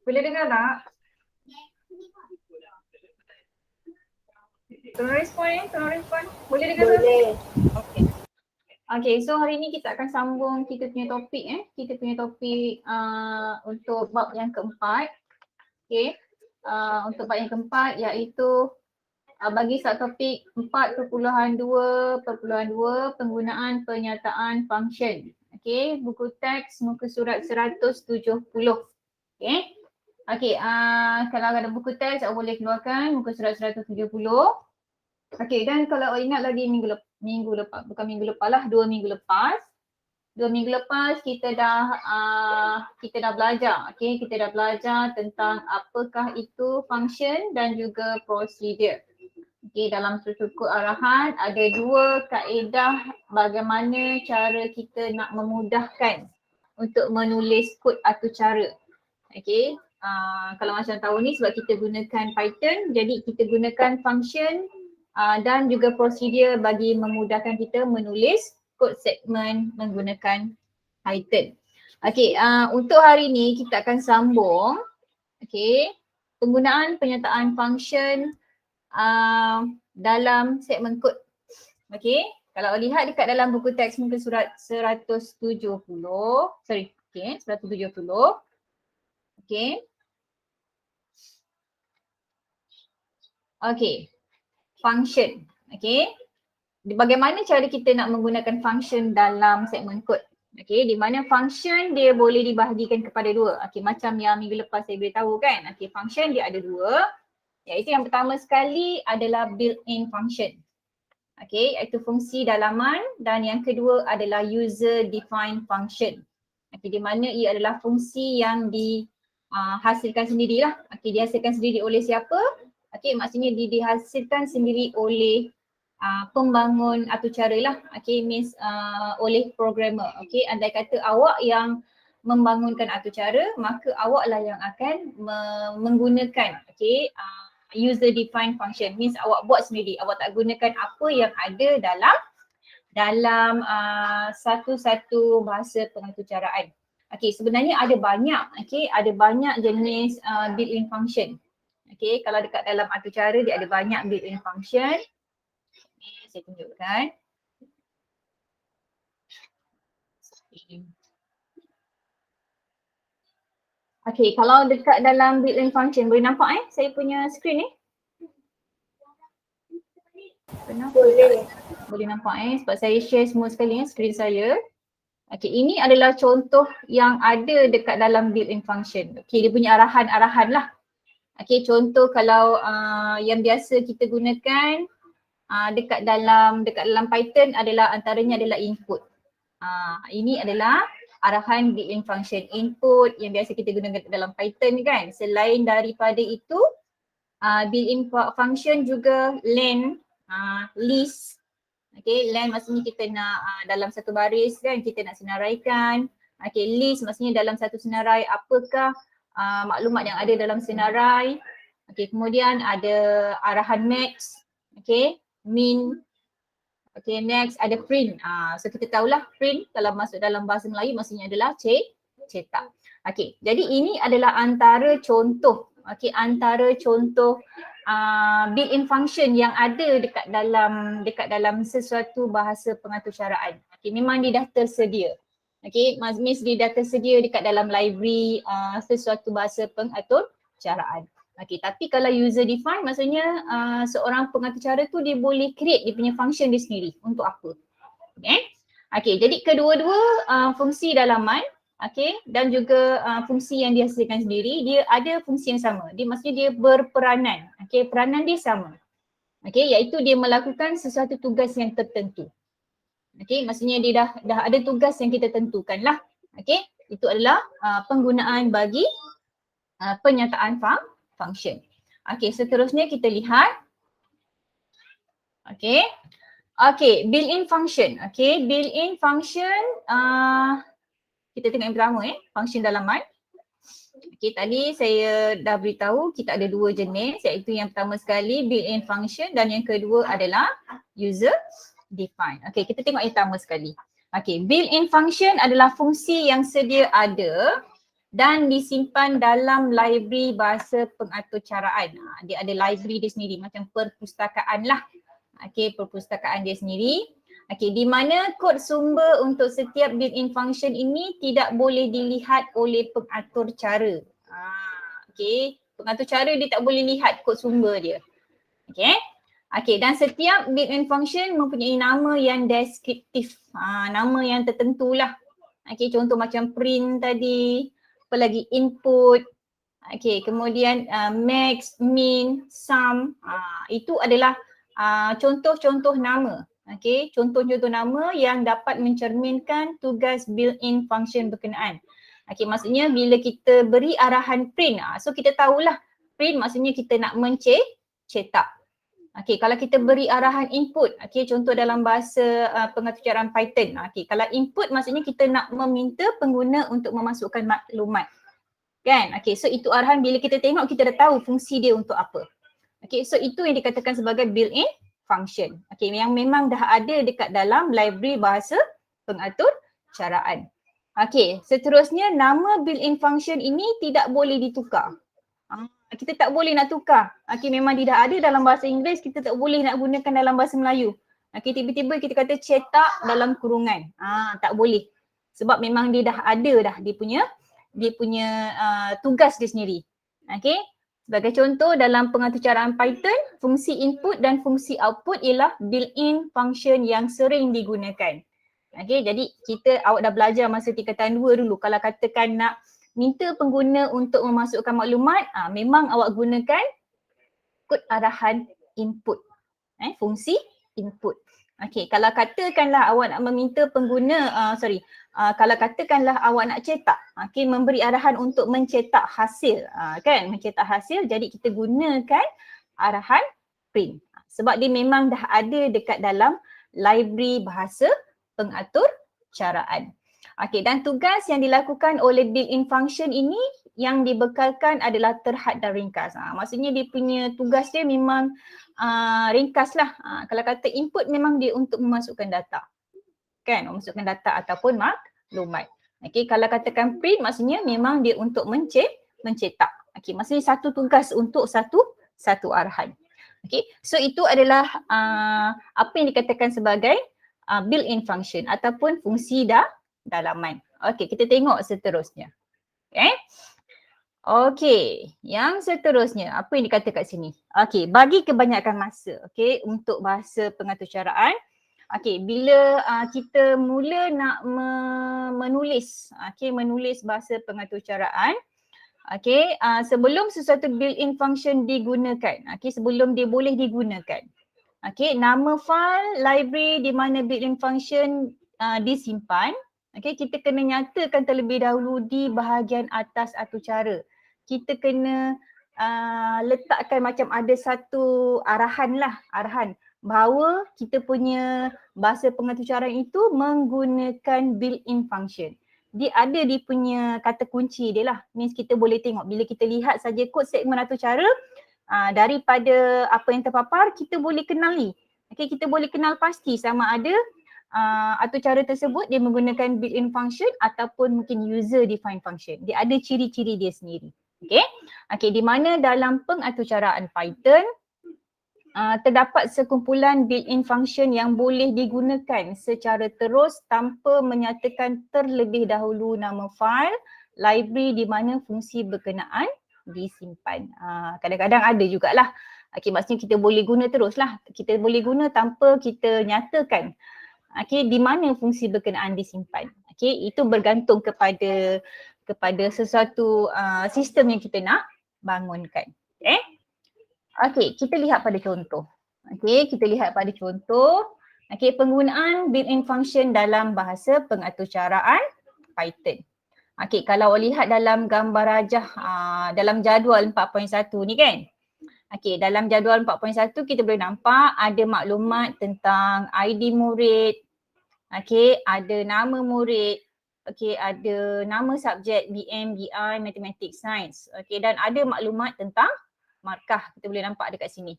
Boleh dengar tak? Tolong respon. Boleh dengar tak? Boleh. Okay, so hari ni kita akan sambung kita punya topik Kita punya topik untuk bab yang keempat. Okay, untuk bab yang keempat iaitu bagi subtopik 4.2.2 penggunaan pernyataan function. Okay, buku teks muka surat 170. Okay. Okay, kalau ada buku teks awak boleh keluarkan muka surat 170. Okay, dan kalau ingat lagi minggu lepas, bukan minggu lepas lah, 2 minggu lepas. 2 minggu lepas kita dah belajar, okay, kita dah belajar tentang apakah itu function dan juga procedure. Okay, dalam struktur arahan ada dua kaedah bagaimana cara kita nak memudahkan untuk menulis kod atau cara. Okay, kalau macam tahu ni sebab kita gunakan Python, jadi kita gunakan function dan juga prosedur bagi memudahkan kita menulis kod segmen menggunakan Python. Okay, untuk hari ni kita akan sambung penggunaan pernyataan function dalam segmen kod. Okay, kalau lihat dekat dalam buku teks muka surat 170. Okay, function. Okay, bagaimana cara kita nak menggunakan function dalam segmen kod? Okay, di mana function dia boleh dibahagikan kepada dua. Okay, macam yang minggu lepas saya beritahu kan. Okay, function dia ada dua. Iaitu yang pertama sekali adalah built-in function. Okay, iaitu fungsi dalaman, dan yang kedua adalah user-defined function. Okay, di mana ia adalah fungsi yang dihasilkan sendirilah. Okay, dihasilkan sendiri oleh siapa? Okay, maksudnya dihasilkan sendiri oleh pembangun atau cara lah. Okay, means oleh programmer. Okay, andai kata awak yang membangunkan atau cara, maka awaklah yang akan menggunakan user defined function, means awak buat sendiri, awak tak gunakan apa yang ada dalam satu-satu bahasa pengaturcaraan. Okay, sebenarnya ada banyak jenis built-in function. Okay, kalau dekat dalam aturcara dia ada banyak built-in function. Okay, saya tunjukkan. Okay, kalau dekat dalam built-in function boleh nampak saya punya screen ni? Boleh nampak sebab saya share semua sekali screen saya. Okay, ini adalah contoh yang ada dekat dalam built-in function. Okay, dia punya arahan-arahan lah. Okay, contoh kalau yang biasa kita gunakan dekat dalam Python adalah antaranya adalah input. Ini adalah arahan built-in function, input yang biasa kita gunakan dalam Python kan. Selain daripada itu, built-in function juga len, list. Okay, len maksudnya kita nak dalam satu baris kan, kita nak senaraikan. Okay, list maksudnya dalam satu senarai apakah maklumat yang ada dalam senarai. Okay, kemudian ada arahan max, okay, min. Okay, next ada print. So kita tahulah print kalau masuk dalam bahasa Melayu maksudnya adalah cetak. Okay, jadi ini adalah antara contoh, built-in function yang ada dekat dalam sesuatu bahasa pengaturcaraan. Okay, memang dia dah tersedia. Okay, means dia dah tersedia dekat dalam library sesuatu bahasa pengaturcaraan. Okay, tapi kalau user define maksudnya seorang pengaturcara tu dia boleh create dia punya function dia sendiri untuk apa. Okay, jadi kedua-dua fungsi dalaman dan juga fungsi yang dihasilkan sendiri dia ada fungsi yang sama. Dia maksudnya dia berperanan. Peranan dia sama. Iaitu dia melakukan sesuatu tugas yang tertentu. Maksudnya dia dah ada tugas yang kita tentukan lah. Itu adalah penggunaan bagi pernyataan function. Seterusnya kita lihat. Built-in function. Built-in function, kita tengok yang pertama function dalaman. Tadi saya dah beritahu kita ada dua jenis, iaitu yang pertama sekali built-in function dan yang kedua adalah user define. Kita tengok yang pertama sekali. Built-in function adalah fungsi yang sedia ada dan disimpan dalam library bahasa pengatur caraan. Dia ada library dia sendiri macam perpustakaan lah. Okey, perpustakaan dia sendiri. Okey, di mana kod sumber untuk setiap built-in function ini tidak boleh dilihat oleh pengatur cara. Okey, pengatur cara dia tak boleh lihat kod sumber dia. Okey. Okey, dan setiap built-in function mempunyai nama yang deskriptif. Nama yang tertentu lah. Okey, contoh macam print tadi, apa lagi, input. Okey, kemudian max, min, sum. Itu adalah contoh-contoh nama. Okey, contoh-contoh nama yang dapat mencerminkan tugas built-in function berkenaan. Okey, maksudnya bila kita beri arahan print, so kita tahulah print maksudnya kita nak cetak. Okey, kalau kita beri arahan input, okey, contoh dalam bahasa pengatur caraan Python. Okey, kalau input maksudnya kita nak meminta pengguna untuk memasukkan maklumat. Kan? Okey, so itu arahan bila kita tengok kita dah tahu fungsi dia untuk apa. Okey, so itu yang dikatakan sebagai built-in function. Okey, yang memang dah ada dekat dalam library bahasa pengatur caraan. Okey, seterusnya nama built-in function ini tidak boleh ditukar. Kita tak boleh nak tukar. Okey, memang dia dah ada dalam bahasa Inggeris, kita tak boleh nak gunakan dalam bahasa Melayu. Okey, tiba-tiba kita kata cetak dalam kurungan. Tak boleh. Sebab memang dia dah ada dah dia punya tugas dia sendiri. Okey. Sebagai contoh dalam pengatur caraan Python, fungsi input dan fungsi output ialah built-in function yang sering digunakan. Okey, jadi awak dah belajar masa tingkatan 2 dulu. Kalau katakan nak minta pengguna untuk memasukkan maklumat, memang awak gunakan kod arahan input. Fungsi input. Okey, kalau katakanlah awak nak meminta pengguna, kalau katakanlah awak nak cetak, okey, memberi arahan untuk mencetak hasil, kan, mencetak hasil, jadi kita gunakan arahan print. Sebab dia memang dah ada dekat dalam library bahasa pengatur caraan. Okey, dan tugas yang dilakukan oleh built-in function ini yang dibekalkan adalah terhad dan ringkas. Maksudnya dia punya tugas dia memang ringkas lah. Kalau kata input memang dia untuk memasukkan data. Kan, memasukkan data ataupun maklumat. Okey, kalau katakan print maksudnya memang dia untuk mencetak. Okey, maksudnya satu tugas untuk satu arahan. Okey, so itu adalah apa yang dikatakan sebagai built-in function ataupun fungsi dalaman. Okey, kita tengok seterusnya. Okey, yang seterusnya apa yang dikatakan kat sini? Okey, bagi kebanyakan masa, okey, untuk bahasa pengatur caraan. Okey, bila kita mula nak menulis, menulis bahasa pengatur caraan, okey, sebelum sesuatu built-in function digunakan, okey, sebelum dia boleh digunakan. Okey, nama file library di mana built-in function disimpan. Okey, kita kena nyatakan terlebih dahulu di bahagian atas atur cara. Kita kena letakkan macam ada satu arahan bahawa kita punya bahasa pengatur caraan itu menggunakan built-in function. Dia ada dia punya kata kunci dia lah. Means kita boleh tengok bila kita lihat saja kod segmen atur cara, daripada apa yang terpapar kita boleh kenali. Okey, kita boleh kenal pasti sama ada atur cara tersebut dia menggunakan built-in function ataupun mungkin user defined function. Dia ada ciri-ciri dia sendiri. Okey, di mana dalam pengatur caraan Python terdapat sekumpulan built-in function yang boleh digunakan secara terus tanpa menyatakan terlebih dahulu nama file, library di mana fungsi berkenaan disimpan. Kadang-kadang ada jugalah. Okey, maksudnya kita boleh guna teruslah. Kita boleh guna tanpa kita nyatakan di mana fungsi berkenaan disimpan. Itu bergantung kepada sesuatu sistem yang kita nak bangunkan. Okey, kita lihat pada contoh. Kita lihat pada contoh. Penggunaan built-in function dalam bahasa pengatur caraan Python. Kalau lihat dalam gambar rajah dalam jadual 4.1 ni kan. Dalam jadual 4.1 kita boleh nampak ada maklumat tentang ID murid. Ada nama murid. Ada nama subjek BM, BI, Mathematics, Science. Dan ada maklumat tentang markah. Kita boleh nampak dekat sini.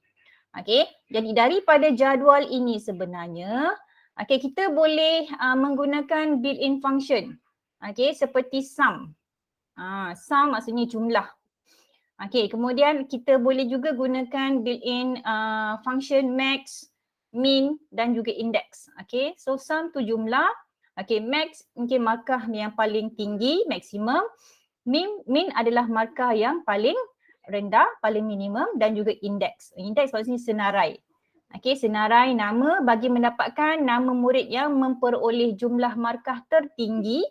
Jadi daripada jadual ini sebenarnya kita boleh menggunakan built-in function. Seperti sum. Sum maksudnya jumlah. Okay, kemudian kita boleh juga gunakan built-in function max, min dan juga index. Okay, so sum tu jumlah. Okay, max mungkin markah yang paling tinggi, maksimum. Min adalah markah yang paling rendah, paling minimum dan juga index. Index maksudnya senarai. Okay, senarai nama bagi mendapatkan nama murid yang memperoleh jumlah markah tertinggi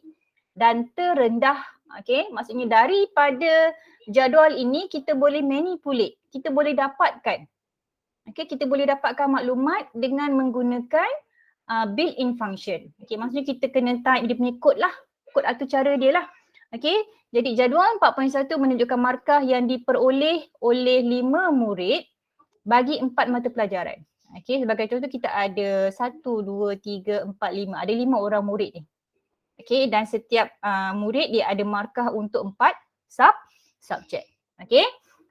dan terendah. Okay, maksudnya daripada jadual ini kita boleh manipulate, kita boleh dapatkan. Okay, kita boleh dapatkan maklumat dengan menggunakan built-in function. Okay, maksudnya kita kena type dia punya kod lah, kod atau cara dia lah. Okay, jadi jadual 4.1 menunjukkan markah yang diperoleh oleh 5 murid bagi 4 mata pelajaran. Okay, sebagai contoh kita ada 1, 2, 3, 4, 5. Ada 5 orang murid ni. Okay, dan setiap murid dia ada markah untuk 4 subjek. Okay,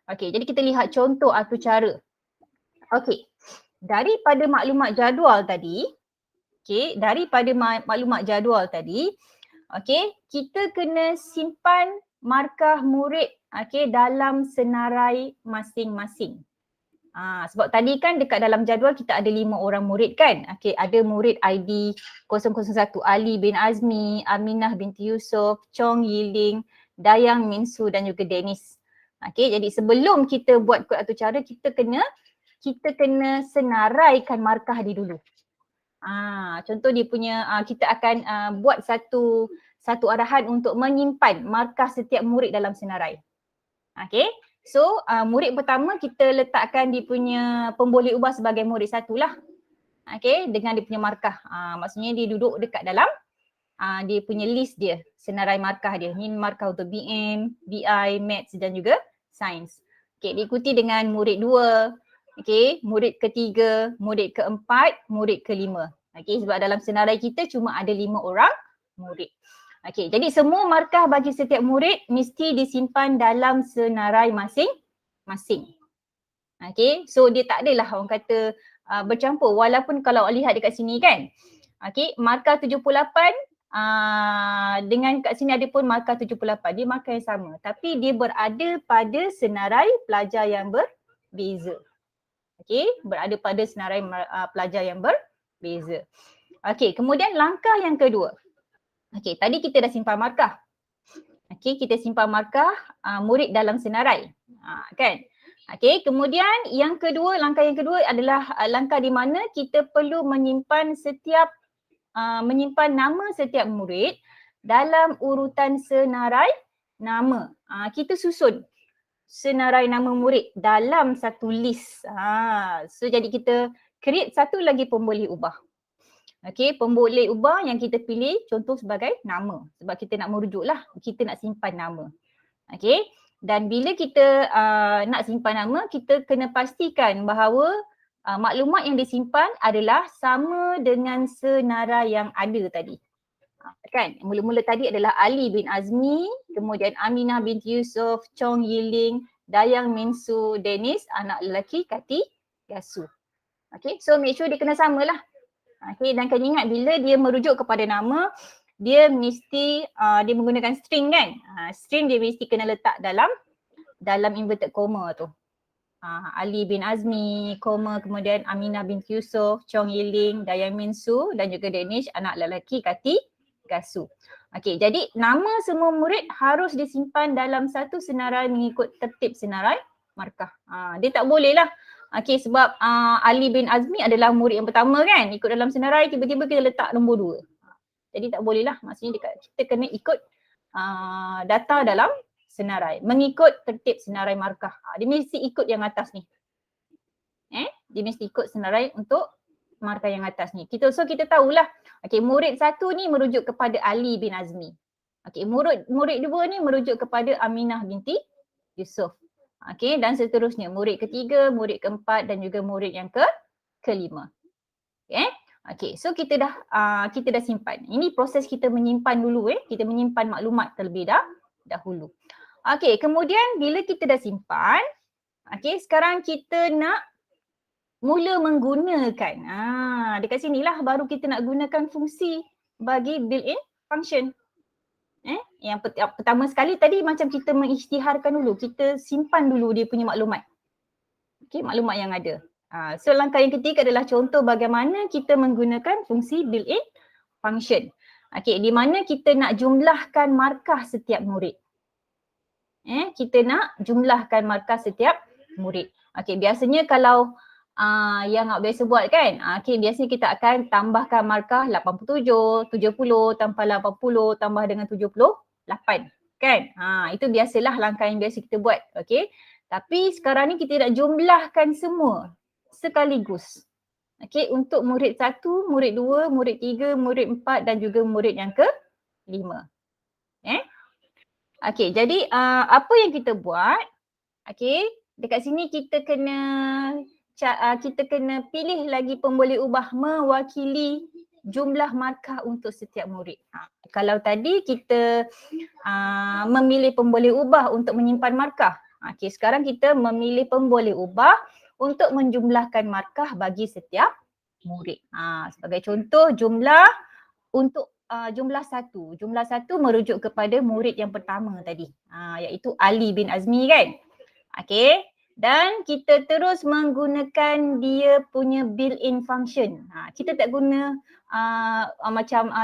jadi kita lihat contoh atau cara. Okay, daripada maklumat jadual tadi, kita kena simpan markah murid dalam senarai masing-masing. Sebab tadi kan dekat dalam jadual kita ada 5 orang murid kan. Ada murid ID 001 Ali bin Azmi, Aminah binti Yusof, Chong Yiling, Dayang Minsu dan juga Dennis. Jadi sebelum kita buat kod atau cara, kita kena senaraikan markah dia dulu. Contoh dia punya kita akan buat satu arahan untuk menyimpan markah setiap murid dalam senarai. So murid pertama kita letakkan dia punya pemboleh ubah sebagai murid 1 lah. Dengan dia punya markah. Maksudnya dia duduk dekat dalam dia punya list dia, senarai markah dia. Ini markah untuk BM, BI, Maths dan juga Sains. Diikuti dengan murid 2, murid ketiga, murid keempat, murid kelima. Sebab dalam senarai kita cuma ada 5 orang murid. Jadi semua markah bagi setiap murid mesti disimpan dalam senarai masing-masing. So dia tak adalah orang kata bercampur, walaupun kalau lihat dekat sini kan. Markah 78 dengan kat sini ada pun markah 78, dia markah yang sama tapi dia berada pada senarai pelajar yang berbeza. Berada pada senarai pelajar yang berbeza. Kemudian langkah yang kedua. Tadi kita dah simpan markah. Kita simpan markah murid dalam senarai. Kan? Kemudian yang kedua, langkah yang kedua adalah langkah di mana kita perlu menyimpan nama setiap murid dalam urutan senarai nama. Kita susun senarai nama murid dalam satu list. So jadi kita create satu lagi pemboleh ubah. Pemboleh ubah yang kita pilih contoh sebagai nama. Sebab kita nak merujuk lah, kita nak simpan nama. Dan bila kita nak simpan nama, kita kena pastikan bahawa maklumat yang disimpan adalah sama dengan senarai yang ada tadi. Kan? Mula-mula tadi adalah Ali bin Azmi, kemudian Aminah binti Yusof, Chong Yiling, Dayang Minsu, Dennis, anak lelaki Kati Gasu. So make sure dia kena sama lah. Dan kena ingat bila dia merujuk kepada nama, dia mesti dia menggunakan string kan. String dia mesti kena letak dalam inverted comma tu. Ali bin Azmi, koma, kemudian Aminah binti Yusof, Chong Yiling, Dayang Minsu dan juga Danish, anak lelaki Kati Gasu. Jadi nama semua murid harus disimpan dalam satu senarai mengikut tertib senarai markah. Dia tak boleh lah. Sebab Ali bin Azmi adalah murid yang pertama kan, ikut dalam senarai, tiba-tiba kita letak nombor 2. Jadi tak boleh lah, maksudnya kita kena ikut data dalam senarai, mengikut tertib senarai markah. Dia mesti ikut yang atas ni. Dia mesti ikut senarai untuk markah yang atas ni. So kita tahulah, murid 1 ni merujuk kepada Ali bin Azmi. Murid 2 ni merujuk kepada Aminah binti Yusof. Dan seterusnya murid ketiga, murid keempat dan juga murid yang kelima. So kita dah simpan. Ini proses kita menyimpan dulu kita menyimpan maklumat terlebih dahulu. Kemudian bila kita dah simpan, sekarang kita nak mula menggunakan. Dekat sinilah baru kita nak gunakan fungsi bagi built-in function. Yang pertama sekali tadi macam kita mengisytiharkan dulu, kita simpan dulu dia punya maklumat. Okey, maklumat yang ada. So langkah yang ketiga adalah contoh bagaimana kita menggunakan fungsi built-in function. Okey, di mana kita nak jumlahkan markah setiap murid. Kita nak jumlahkan markah setiap murid. Okey, biasanya kalau yang awak biasa buat kan, okey, biasanya kita akan tambahkan markah 87, 70 tambah 80 tambah dengan 78 kan. Itu biasalah langkah yang biasa kita buat. Okey. Tapi sekarang ni kita nak jumlahkan semua sekaligus. Okey, untuk murid 1, murid 2, murid 3, murid 4 dan juga murid yang ke-5. Okey, jadi apa yang kita buat? Okey, dekat sini kita kena pilih lagi pemboleh ubah mewakili jumlah markah untuk setiap murid. Kalau tadi kita memilih pemboleh ubah untuk menyimpan markah. Okey, sekarang kita memilih pemboleh ubah untuk menjumlahkan markah bagi setiap murid. Sebagai contoh jumlah untuk jumlah 1. Jumlah 1 merujuk kepada murid yang pertama tadi. Iaitu Ali bin Azmi kan. Okey. Dan kita terus menggunakan dia punya built-in function. Kita tak guna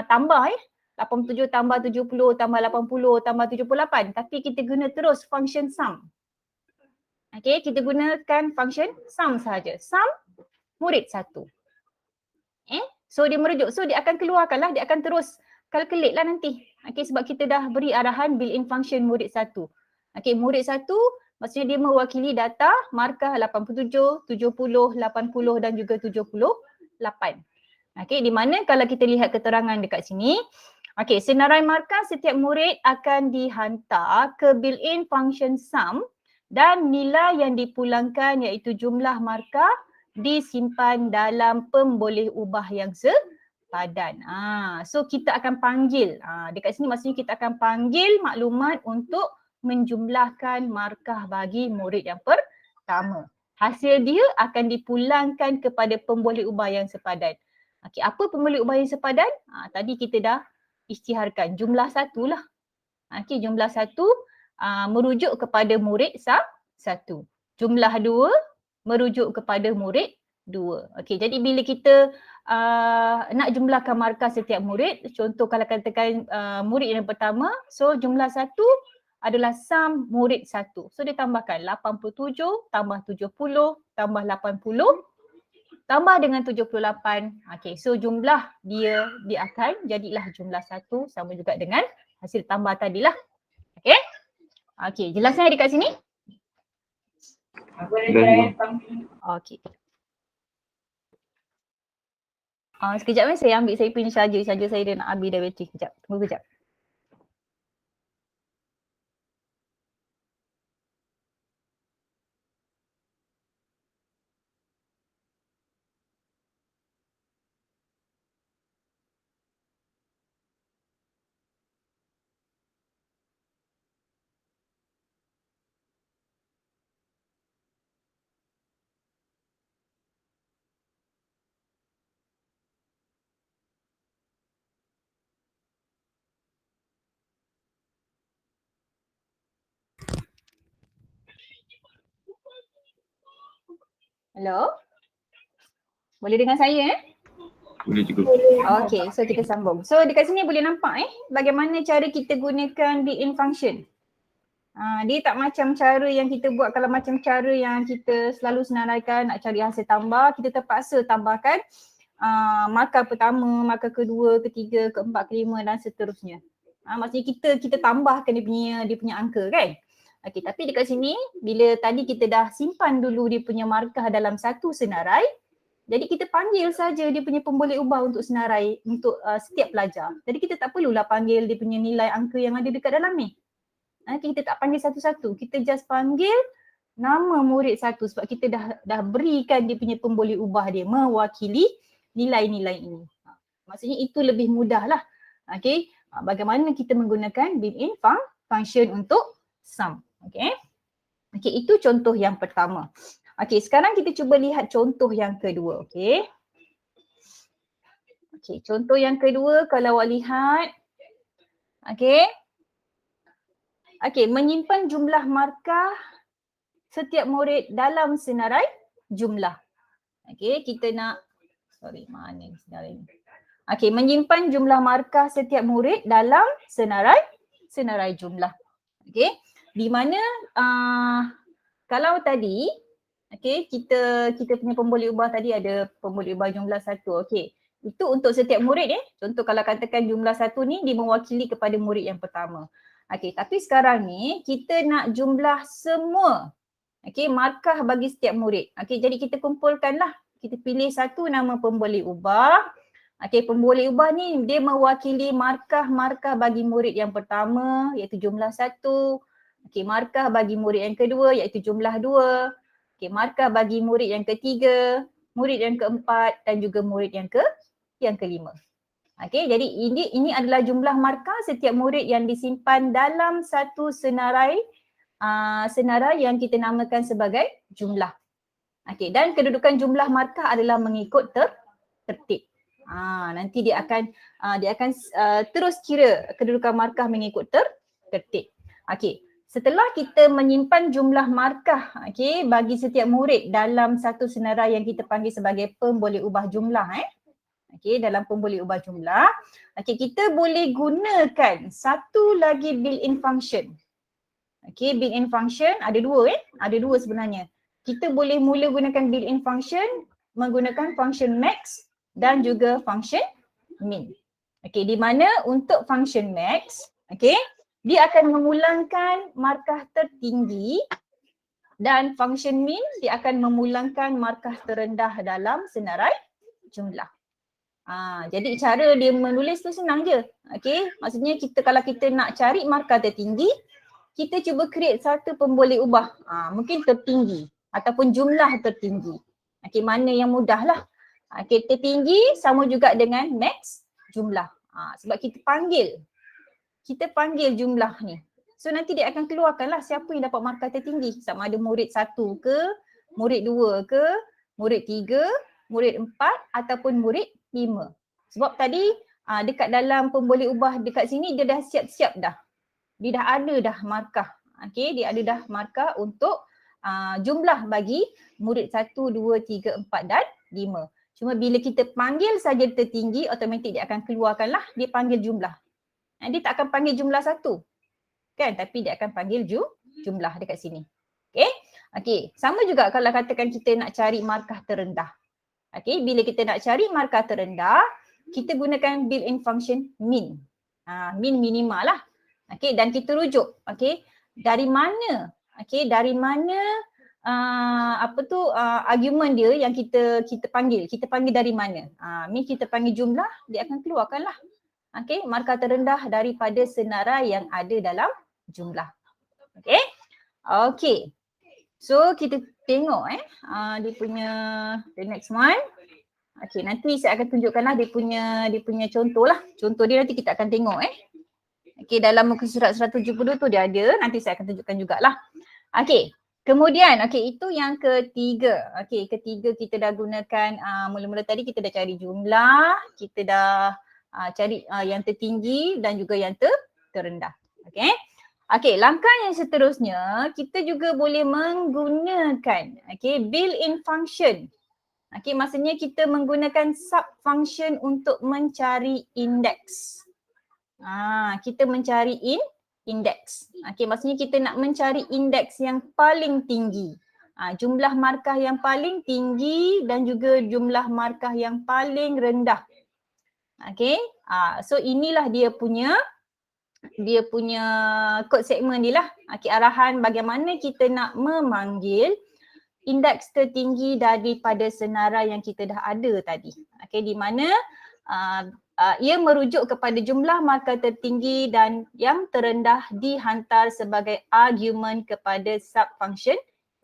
tambah 87 tambah 70 tambah 80 tambah 78. Tapi kita guna terus function sum. Okey, kita gunakan function sum sahaja. Sum murid 1. So dia merujuk. So dia akan keluarkanlah, dia akan terus calculate lah nanti. Okey, sebab kita dah beri arahan built-in function murid 1. Okey, murid 1 maksudnya dia mewakili data markah 87, 70, 80 dan juga 78. Okey, di mana kalau kita lihat keterangan dekat sini, okey, senarai markah setiap murid akan dihantar ke built-in function sum dan nilai yang dipulangkan iaitu jumlah markah disimpan dalam pemboleh ubah yang sepadan. So kita akan panggil, dekat sini maksudnya kita akan panggil maklumat untuk menjumlahkan markah bagi murid yang pertama. Hasil dia akan dipulangkan kepada pemboleh ubah yang sepadan. Okey, apa pemboleh ubah yang sepadan? Tadi kita dah isytiharkan jumlah 1 lah. Okey, jumlah 1 merujuk kepada murid 1. Jumlah 2 merujuk kepada murid 2. Okey, jadi bila kita nak jumlahkan markah setiap murid, contoh kalau katakan murid yang pertama, so jumlah 1 adalah sum murid 1. So dia tambahkan 87 tambah 70 tambah 80 tambah dengan 78. Okey, so jumlah dia akan jadilah jumlah 1 sama juga dengan hasil tambah tadilah. Okey? Okey, jelasnya dekat sini? Okey. Sekejap saya ambil saya punya charger saya dia nak habis dah bateri. Kejap, tunggu kejap. Hello? Boleh dengar saya Boleh cukup. Okey, so kita sambung. So dekat sini boleh nampak bagaimana cara kita gunakan built-in function. Dia tak macam cara yang kita buat, kalau macam cara yang kita selalu senaraikan nak cari hasil tambah, kita terpaksa tambahkan markah pertama, markah kedua, ketiga, keempat, kelima dan seterusnya. Maksudnya kita tambahkan dia punya angka kan. Okey, tapi dekat sini bila tadi kita dah simpan dulu dia punya markah dalam satu senarai, jadi kita panggil saja dia punya pemboleh ubah untuk senarai untuk setiap pelajar. Jadi kita tak perlulah panggil dia punya nilai angka yang ada dekat dalam ni. Kita tak panggil satu-satu, kita just panggil nama murid 1 sebab kita dah berikan dia punya pemboleh ubah dia mewakili nilai-nilai ini. Maksudnya itu lebih mudah lah. Okey, bagaimana kita menggunakan built-in function untuk sum. Okey, itu contoh yang pertama. Okey, sekarang kita cuba lihat contoh yang kedua. Okey, contoh yang kedua kalau awak lihat. Okey, Okey, menyimpan jumlah markah setiap murid dalam senarai jumlah. Okey, kita nak, mana senarai ni? Okey, menyimpan jumlah markah setiap murid dalam senarai jumlah. Okey, di mana kalau tadi, okey, kita punya pemboleh ubah tadi ada pemboleh ubah jumlah 1. Okey, itu untuk setiap murid Contoh kalau katakan jumlah 1 ni dia mewakili kepada murid yang pertama. Okey, tapi sekarang ni kita nak jumlah semua. Okey, markah bagi setiap murid. Okey, jadi kita kumpulkanlah. Kita pilih satu nama pemboleh ubah. Okey, pemboleh ubah ni dia mewakili markah-markah bagi murid yang pertama iaitu jumlah 1. Okey, markah bagi murid yang kedua iaitu jumlah 2. Okey, markah bagi murid yang ketiga, murid yang keempat dan juga murid yang kelima. Okey, jadi ini adalah jumlah markah setiap murid yang disimpan dalam satu senarai yang kita namakan sebagai jumlah. Okey, dan kedudukan jumlah markah adalah mengikut tertib. Nanti dia akan terus kira kedudukan markah mengikut tertib. Okey, setelah kita menyimpan jumlah markah bagi setiap murid dalam satu senarai yang kita panggil sebagai pemboleh ubah jumlah Okey, dalam pemboleh ubah jumlah, okey, kita boleh gunakan satu lagi built-in function. Okey, built-in function ada dua ada dua sebenarnya. Kita boleh mula gunakan built-in function menggunakan function max dan juga function min. Okey, di mana untuk function max, okey, dia akan memulangkan markah tertinggi dan function min dia akan memulangkan markah terendah dalam senarai jumlah. Jadi cara dia menulis tu senang je. Okey, maksudnya kalau kita nak cari markah tertinggi, kita cuba create satu pemboleh ubah. Mungkin tertinggi ataupun jumlah tertinggi. Okey, mana yang mudah lah. Okey, tertinggi sama juga dengan max jumlah. Sebab kita panggil jumlah ni. So nanti dia akan keluarkanlah siapa yang dapat markah tertinggi. Sama ada murid 1 ke, murid 2 ke, murid 3, murid 4 ataupun murid 5. Sebab tadi dekat dalam pemboleh ubah dekat sini dia dah siap-siap dah. Dia dah ada dah markah. Okey, dia ada dah markah untuk jumlah bagi murid 1, 2, 3, 4 dan 5. Cuma bila kita panggil saja tertinggi, automatik dia akan keluarkanlah dia panggil jumlah. Dia tak akan panggil jumlah 1. Kan? Tapi dia akan panggil jumlah dekat sini. Okey? Okey, sama juga kalau katakan kita nak cari markah terendah. Okey, bila kita nak cari markah terendah, kita gunakan built-in function min. Min minima lah. Okey, dan kita rujuk. Okey, dari mana? Okey, dari mana argument dia yang kita panggil. Kita panggil dari mana? Min kita panggil jumlah, dia akan keluarkanlah. Okey, markah terendah daripada senarai yang ada dalam jumlah. Okey. Okey. So kita tengok dia punya the next one. Okey, nanti saya akan tunjukkanlah dia punya contoh lah. Contoh dia nanti kita akan tengok Okey, dalam muka surat 172 tu dia ada, nanti saya akan tunjukkan jugalah. Okey, kemudian itu yang ketiga. Okey, ketiga kita dah gunakan mula-mula tadi kita dah cari jumlah, kita dah cari yang tertinggi dan juga yang terendah. Okey. Okey, langkah yang seterusnya kita juga boleh menggunakan built-in function. Okey, maksudnya kita menggunakan sub function untuk mencari indeks. Kita mencari indeks. Okey, maksudnya kita nak mencari indeks yang paling tinggi. Jumlah markah yang paling tinggi dan juga jumlah markah yang paling rendah. Okey, so inilah dia punya kod segmen dia lah. Okey, arahan bagaimana kita nak memanggil indeks tertinggi daripada senarai yang kita dah ada tadi. Okey, di mana ia merujuk kepada jumlah markah tertinggi dan yang terendah dihantar sebagai argument kepada sub function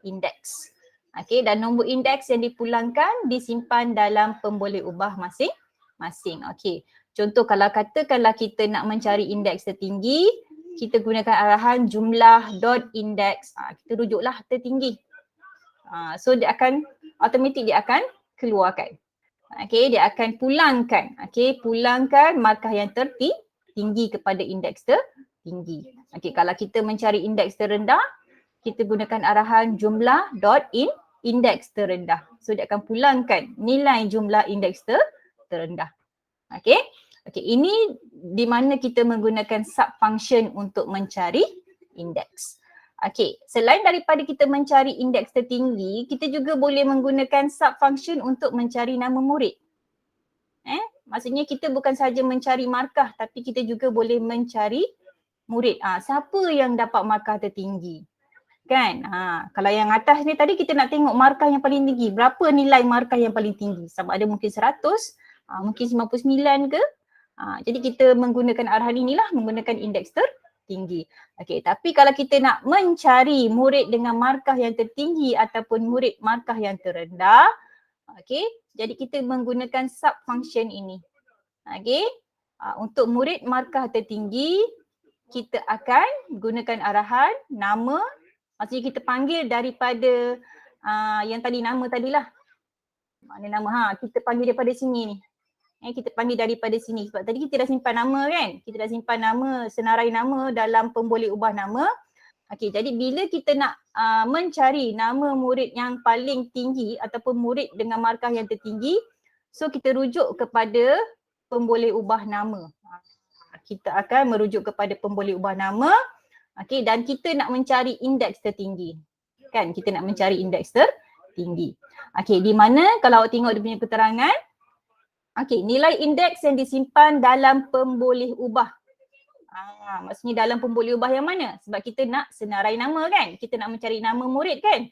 index. Okey, dan nombor indeks yang dipulangkan disimpan dalam pemboleh ubah masing-masing. Okey. Contoh kalau katakanlah kita nak mencari indeks tertinggi, kita gunakan arahan jumlah dot index. Kita rujuklah tertinggi. So dia akan automatik dia akan keluarkan. Okey, dia akan pulangkan. Okey, pulangkan markah yang tertinggi kepada indeks tertinggi. tertinggi. Okey, kalau kita mencari indeks terendah, kita gunakan arahan jumlah dot indeks terendah. So dia akan pulangkan nilai jumlah indeks terendah. Okey. Okey, ini di mana kita menggunakan sub function untuk mencari indeks. Okey, selain daripada kita mencari indeks tertinggi, kita juga boleh menggunakan sub function untuk mencari nama murid. Maksudnya kita bukan sahaja mencari markah tapi kita juga boleh mencari murid. Siapa yang dapat markah tertinggi? Kan? Kalau yang atas ni tadi kita nak tengok markah yang paling tinggi. Berapa nilai markah yang paling tinggi? Sama ada mungkin 100, mungkin 99 ke? Jadi kita menggunakan arahan inilah, menggunakan indeks tertinggi. Okey, tapi kalau kita nak mencari murid dengan markah yang tertinggi ataupun murid markah yang terendah, okey, jadi kita menggunakan sub function ini. Okey, untuk murid markah tertinggi, kita akan gunakan arahan nama, maksudnya kita panggil daripada yang tadi nama tadilah. Mana nama? Kita panggil daripada sini ni. Kita panggil daripada sini sebab tadi kita dah simpan nama kan? Kita dah simpan nama, senarai nama dalam pemboleh ubah nama. Okey, jadi bila kita nak mencari nama murid yang paling tinggi ataupun murid dengan markah yang tertinggi, so kita rujuk kepada pemboleh ubah nama. Kita akan merujuk kepada pemboleh ubah nama. Okey, dan kita nak mencari indeks tertinggi. Kan? Kita nak mencari indeks tertinggi. Okey, di mana kalau awak tengok dia punya keterangan, okey, nilai indeks yang disimpan dalam pemboleh ubah. Maksudnya dalam pemboleh ubah yang mana? Sebab kita nak senarai nama kan? Kita nak mencari nama murid kan?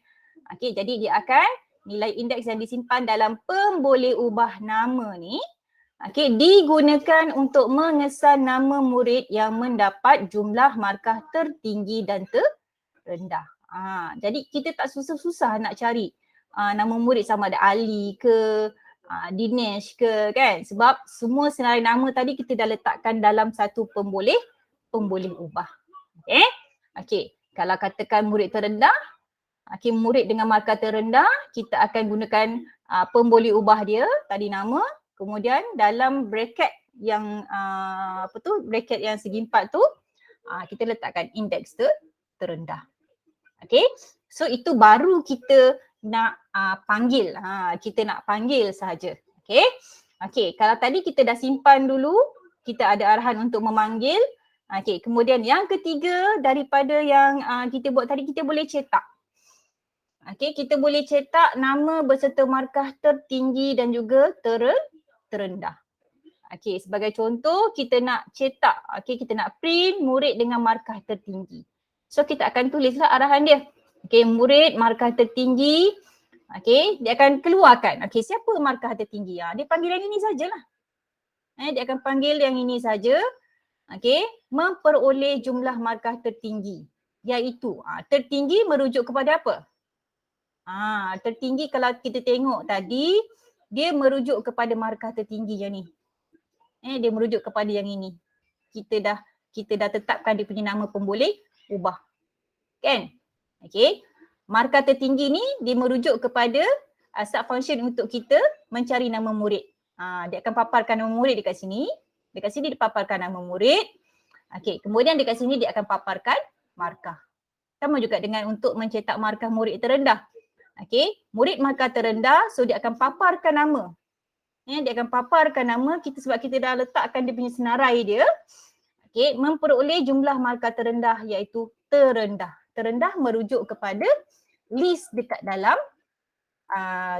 Okey, jadi dia akan nilai indeks yang disimpan dalam pemboleh ubah nama ni, okey, digunakan untuk mengesan nama murid yang mendapat jumlah markah tertinggi dan terendah. Jadi kita tak susah-susah nak cari nama murid sama ada Ali ke, Dinesh ke kan, sebab semua senarai nama tadi kita dah letakkan dalam satu pemboleh ubah. Okey, kalau katakan murid terendah, okey, murid dengan markah terendah, kita akan gunakan pemboleh ubah dia tadi nama, kemudian dalam bracket yang bracket yang segi empat tu kita letakkan indeks terendah. Okey, so itu baru kita nak panggil. Kita nak panggil sahaja. Okey. Okey, kalau tadi kita dah simpan dulu, kita ada arahan untuk memanggil. Okey, kemudian yang ketiga daripada yang kita buat tadi, kita boleh cetak. Okey, kita boleh cetak nama beserta markah tertinggi dan juga terendah. Okey, sebagai contoh kita nak cetak, okey, kita nak print murid dengan markah tertinggi. So kita akan tulislah arahan dia. Okey, murid markah tertinggi. Okey, dia akan keluarkan. Okey, siapa markah tertinggi? Dia panggil yang ini sajalah. Dia akan panggil yang ini saja. Okey, memperoleh jumlah markah tertinggi. Iaitu, tertinggi merujuk kepada apa? Tertinggi kalau kita tengok tadi, dia merujuk kepada markah tertinggi yang ni. Dia merujuk kepada yang ini. Kita dah tetapkan dia punya nama pemboleh ubah. Kan? Okey. Markah tertinggi ni dia merujuk kepada sub function untuk kita mencari nama murid. Dia akan paparkan nama murid dekat sini. Dekat sini dia paparkan nama murid. Okey, kemudian dekat sini dia akan paparkan markah. Sama juga dengan untuk mencetak markah murid terendah. Okey, murid markah terendah, so dia akan paparkan nama. Dia akan paparkan nama kita sebab kita dah letakkan dia punya senarai dia. Okey, memperoleh jumlah markah terendah iaitu terendah. Terendah merujuk kepada list dekat dalam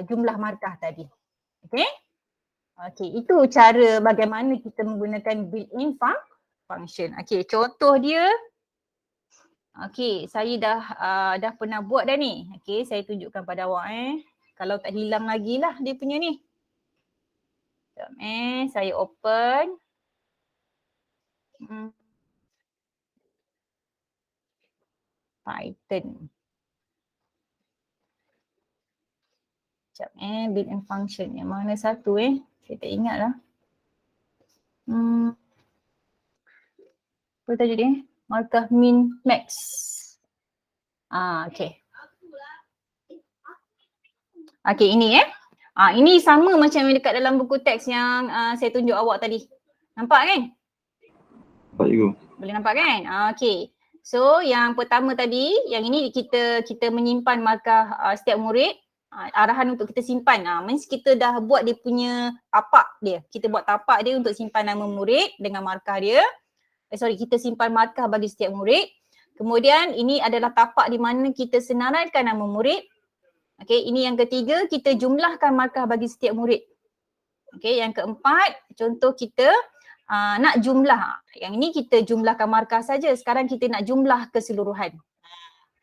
jumlah markah tadi. Okey? Okey, itu cara bagaimana kita menggunakan built-in function. Okey, contoh dia. Okey, saya dah pernah buat dah ni. Okey, saya tunjukkan pada awak kalau tak hilang lagi lah dia punya ni. Sekejap saya open. Python. Sekejap built-in function yang mana satu saya tak ingat lah. Apa tajuk dia? Markah min max. Okey. Okey, ini ini sama macam yang dekat dalam buku teks yang saya tunjuk awak tadi. Nampak kan? Nampak cikgu. Boleh nampak kan? Okey. So yang pertama tadi, yang ini kita menyimpan markah setiap murid. Arahan untuk kita simpan. Means kita dah buat dia punya tapak dia. Kita buat tapak dia untuk simpan nama murid dengan markah dia. Kita simpan markah bagi setiap murid. Kemudian ini adalah tapak di mana kita senaraikan nama murid. Okey, ini yang ketiga, kita jumlahkan markah bagi setiap murid. Okey, yang keempat, contoh kita nak jumlah. Yang ini kita jumlahkan markah saja. Sekarang kita nak jumlah keseluruhan.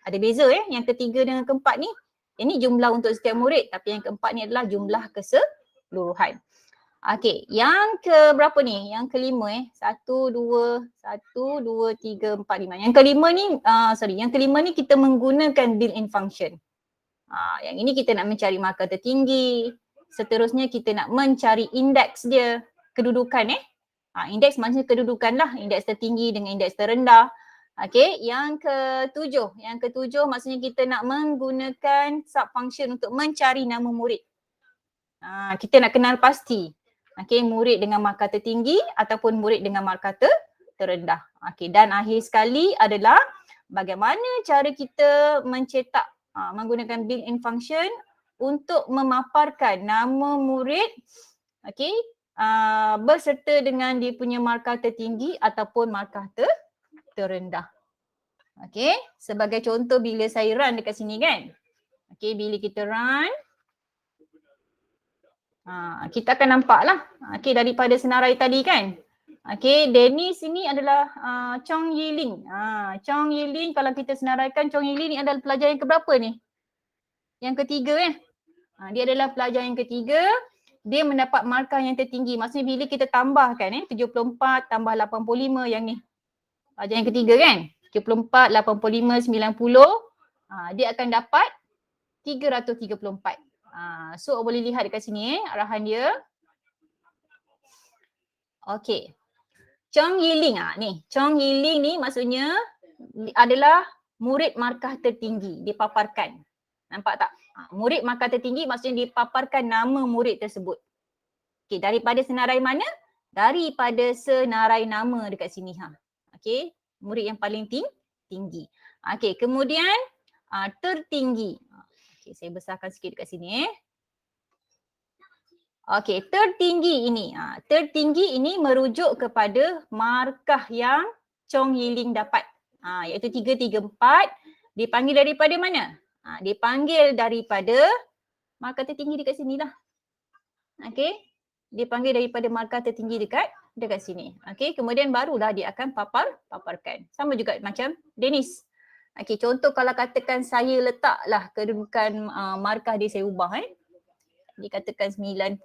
Ada beza yang ketiga dengan keempat ni. Ini jumlah untuk setiap murid, tapi yang keempat ni adalah jumlah keseluruhan. Okey, yang ke berapa ni? Yang kelima 1, 2, 3, 4, 5. Yang kelima ni, yang kelima ni kita menggunakan built-in function. Yang ini kita nak mencari markah tertinggi. Seterusnya kita nak mencari indeks dia, kedudukan indeks maksudnya kedudukan lah, indeks tertinggi dengan indeks terendah. Okey, yang ketujuh maksudnya kita nak menggunakan sub function untuk mencari nama murid. Kita nak kenal pasti. Okey, murid dengan markah tertinggi ataupun murid dengan markah terendah. Okey, dan akhir sekali adalah bagaimana cara kita mencetak menggunakan built-in function untuk memaparkan nama murid berserta dengan dia punya markah tertinggi ataupun markah terendah. Okey, sebagai contoh bila saya run dekat sini kan. Okey, bila kita run, kita akan nampak lah. Okey, daripada senarai tadi kan. Okey, Dennis ini adalah Chong Yiling. Chong Yiling, kalau kita senaraikan Chong Yiling ni adalah pelajar yang keberapa ni? Yang ketiga dia adalah pelajar yang ketiga. Dia mendapat markah yang tertinggi. Maksudnya bila kita tambahkan 74 tambah 85 yang ni. Pelajar yang ketiga kan? 74, 85, 90. Dia akan dapat 334. So boleh lihat dekat sini arahan dia. Okey. Chong Yiling ni. Chong Yiling ni maksudnya adalah murid markah tertinggi, dipaparkan. Nampak tak? Murid markah tertinggi maksudnya dipaparkan nama murid tersebut. Okey, daripada senarai mana? Daripada senarai nama dekat sini Okey, murid yang paling tinggi. Okey, kemudian tertinggi. Okey, saya besarkan sikit dekat sini Okey, tertinggi ini. Tertinggi ini merujuk kepada markah yang Chong Yiling dapat. Iaitu 334. Dipanggil daripada mana? Dipanggil daripada markah tertinggi dekat sini lah. Okey. Dipanggil daripada markah tertinggi dekat sini. Okey, kemudian barulah dia akan paparkan. Sama juga macam Dennis. Okey, contoh kalau katakan saya letaklah kedudukan markah dia saya ubah dikatakan 90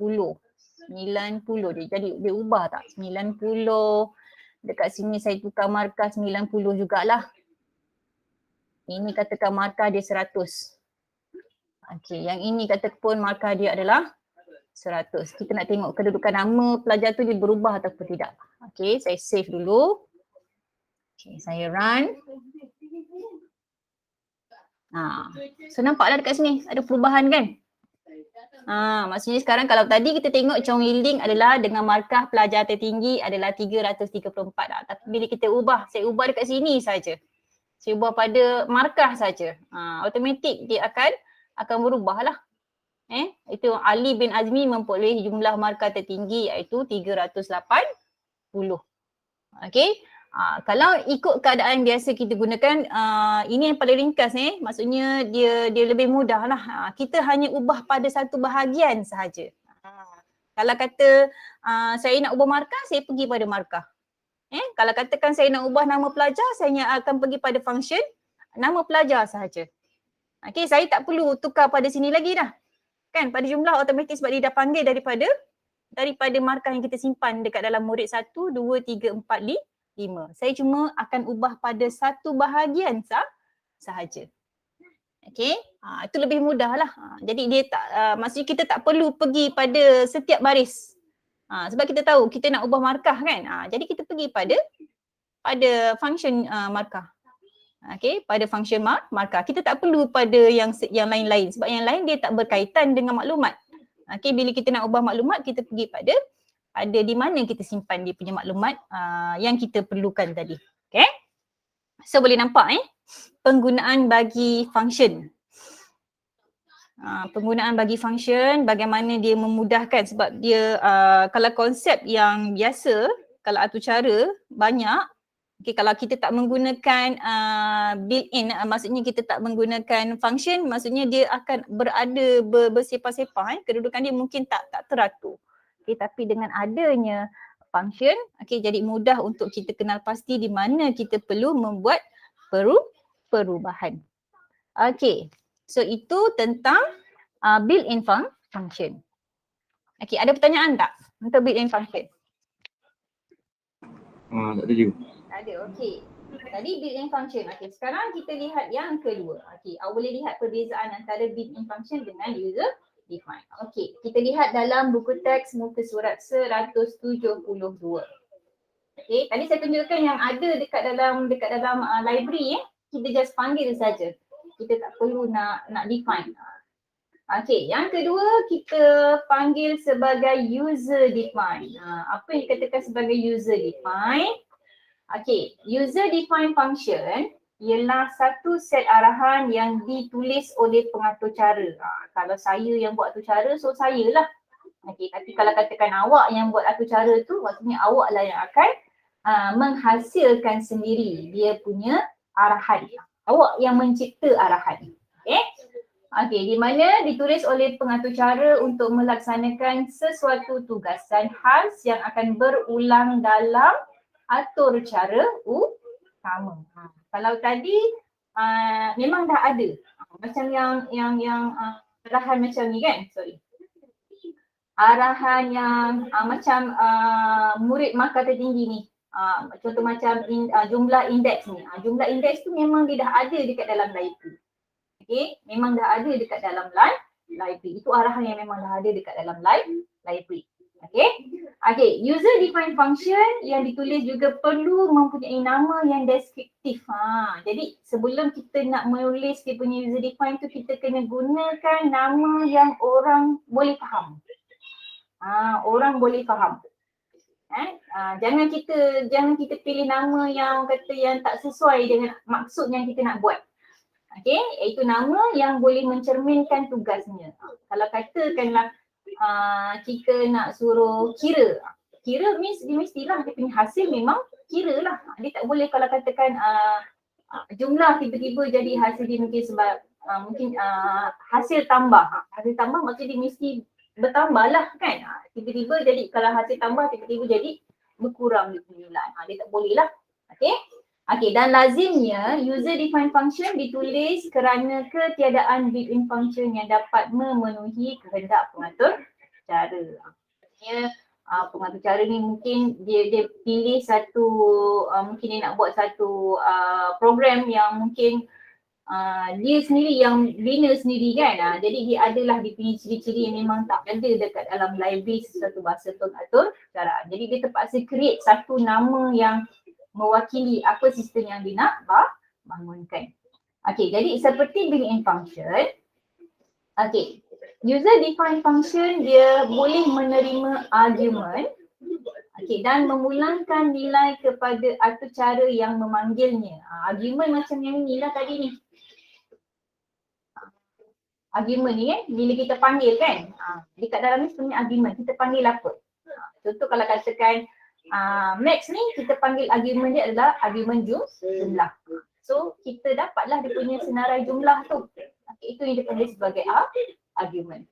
dia. Jadi dia ubah tak? 90. Dekat sini saya tukar markah 90 jugalah. Ini katakan markah dia 100. Okey, yang ini katakan markah dia adalah 100. Kita nak tengok kedudukan nama pelajar tu dia berubah ataupun tidak. Okey, saya save dulu. Okey, saya run. So nampaklah dekat sini ada perubahan kan? Maksudnya sekarang kalau tadi kita tengok Chong Yiling adalah dengan markah pelajar tertinggi adalah 334. Tapi bila kita ubah, saya ubah dekat sini saja. Saya ubah pada markah saja. Automatik dia akan berubah lah. Itu Ali bin Azmi memperolehi jumlah markah tertinggi iaitu 380. Okey. Kalau ikut keadaan biasa kita gunakan, ini yang paling ringkas maksudnya dia lebih mudah lah. Kita hanya ubah pada satu bahagian sahaja. Kalau kata saya nak ubah markah, saya pergi pada markah. Kalau katakan saya nak ubah nama pelajar, saya akan pergi pada function nama pelajar sahaja. Okey, saya tak perlu tukar pada sini lagi dah. Kan pada jumlah automatik sebab dia dah panggil daripada markah yang kita simpan dekat dalam murid 1, 2, 3, 4, 5. Saya cuma akan ubah pada satu bahagian sahaja. Okey, itu lebih mudah lah. Jadi dia maksudnya kita tak perlu pergi pada setiap baris. Sebab kita tahu kita nak ubah markah kan. Jadi kita pergi pada function markah. Okey, pada function markah. Kita tak perlu pada yang lain-lain sebab yang lain dia tak berkaitan dengan maklumat. Okey, bila kita nak ubah maklumat kita pergi pada di mana kita simpan dia punya maklumat yang kita perlukan tadi. So boleh nampak penggunaan bagi function. Penggunaan bagi function, bagaimana dia memudahkan, sebab dia kalau konsep yang biasa, kalau atur cara banyak, kalau kita tak menggunakan built-in, maksudnya kita tak menggunakan function, maksudnya dia akan berada bersepah-sepah, kedudukan dia mungkin tak teratur. Tapi dengan adanya function, jadi mudah untuk kita kenal pasti di mana kita perlu membuat perubahan. So itu tentang built-in function. Ada pertanyaan tak untuk built-in function? Tak ada juga. Tak ada, Tadi built-in function. Sekarang kita lihat yang kedua. Boleh lihat perbezaan antara built-in function dengan user define. Kita lihat dalam buku teks muka surat 172. Tadi saya tunjukkan yang ada dekat dalam library kita just panggil saja. Kita tak perlu nak define. Yang kedua kita panggil sebagai user define. Apa yang dikatakan sebagai user define? User define function ialah satu set arahan yang ditulis oleh pengatur cara. Kalau saya yang buat atur cara, so saya lah. Tapi kalau katakan awak yang buat atur cara tu, maksudnya awak lah yang akan menghasilkan sendiri dia punya arahan. Awak yang mencipta arahan. Di mana ditulis oleh pengatur cara untuk melaksanakan sesuatu tugasan khas yang akan berulang dalam atur cara utama. Kalau tadi memang dah ada macam yang arahan macam ni kan, arahan yang macam murid markah tertinggi ni, contoh macam jumlah indeks ni. Jumlah indeks tu memang dia dah ada dekat dalam library. Memang dah ada dekat dalam library. Itu arahan yang memang dah ada dekat dalam library. User define function yang ditulis juga perlu mempunyai nama yang deskriptif. Jadi sebelum kita nak menulis dia punya user define tu, kita kena gunakan nama yang orang boleh faham. Orang boleh faham. Jangan kita pilih nama yang kata yang tak sesuai dengan maksud yang kita nak buat. Iaitu nama yang boleh mencerminkan tugasnya. Kalau katakanlah kita nak suruh kira means dia mestilah dia punya hasil memang kira lah. Dia tak boleh kalau katakan jumlah tiba-tiba jadi hasil dia mungkin sebab mungkin hasil tambah. Hasil tambah maksudnya dia mesti bertambah lah kan. Tiba-tiba jadi kalau hasil tambah tiba-tiba jadi berkurang dia punya nilai. Dia tak boleh lah. Dan lazimnya user define function ditulis kerana ketiadaan built-in function yang dapat memenuhi kehendak pengatur cara. Pengatur cara ni mungkin dia pilih satu, mungkin dia nak buat satu program yang mungkin dia sendiri yang bina sendiri kan. Jadi dia adalah dia punya ciri-ciri yang memang tak ada dekat dalam library sesuatu bahasa pengatur cara. Jadi dia terpaksa create satu nama yang mewakili apa sistem yang dia nak bangunkan. Jadi seperti built-in function, user define function dia boleh menerima argument dan memulangkan nilai kepada atur cara yang memanggilnya. Argument macam yang ni lah tadi ni. Argument ni bila kita panggil kan, dekat dalam ni sebenarnya argument, kita panggil apa? Contoh kalau katakan max ni kita panggil argument dia adalah argument jumlah. So kita dapatlah dia punya senarai jumlah tu. Itu yang dipanggil sebagai argument.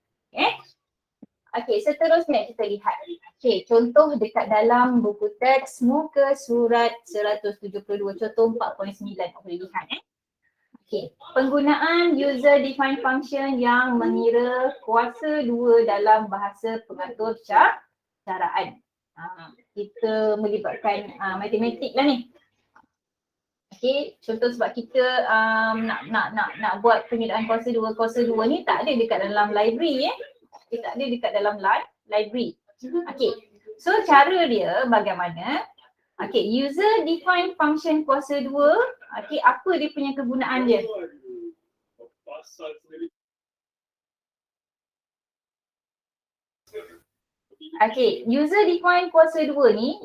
Seterusnya kita lihat. Contoh dekat dalam buku teks muka surat 172, contoh 4.9 boleh lihat. Penggunaan user define function yang mengira kuasa 2 dalam bahasa pengatur caraan. Kita melibatkan matematik lah ni. Contoh sebab kita nak buat pengiraan kuasa 2. Kuasa 2 ni tak ada dekat dalam library Dia tak ada dekat dalam library. So cara dia bagaimana? User define function kuasa 2. Apa dia punya kegunaan dia? Okay, user define kuasa 2 ni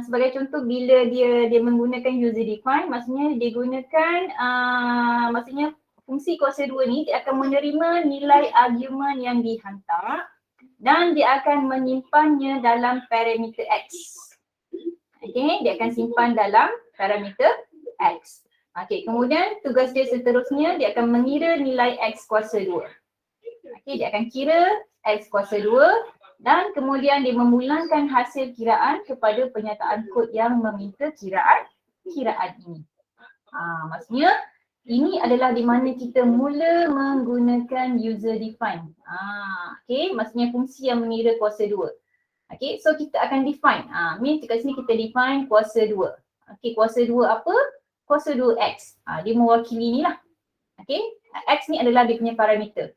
sebagai contoh bila dia menggunakan user define, maksudnya dia gunakan maksudnya fungsi kuasa 2 ni dia akan menerima nilai argument yang dihantar dan dia akan menyimpannya dalam parameter X. Okay, dia akan simpan dalam parameter X. Okay, kemudian tugas dia seterusnya dia akan mengira nilai X kuasa 2. Okay, dia akan kira X kuasa 2 dan kemudian dia memulangkan hasil kiraan kepada penyataan kod yang meminta kiraan ini. Maksudnya ini adalah di mana kita mula menggunakan user define. Okay, maksudnya fungsi yang mengira kuasa 2. Okay, so kita akan define. Means kat sini kita define kuasa 2. Okay, kuasa 2 apa? Kuasa 2 X. Dia mewakili ni lah. Okay, X ni adalah dia punya parameter.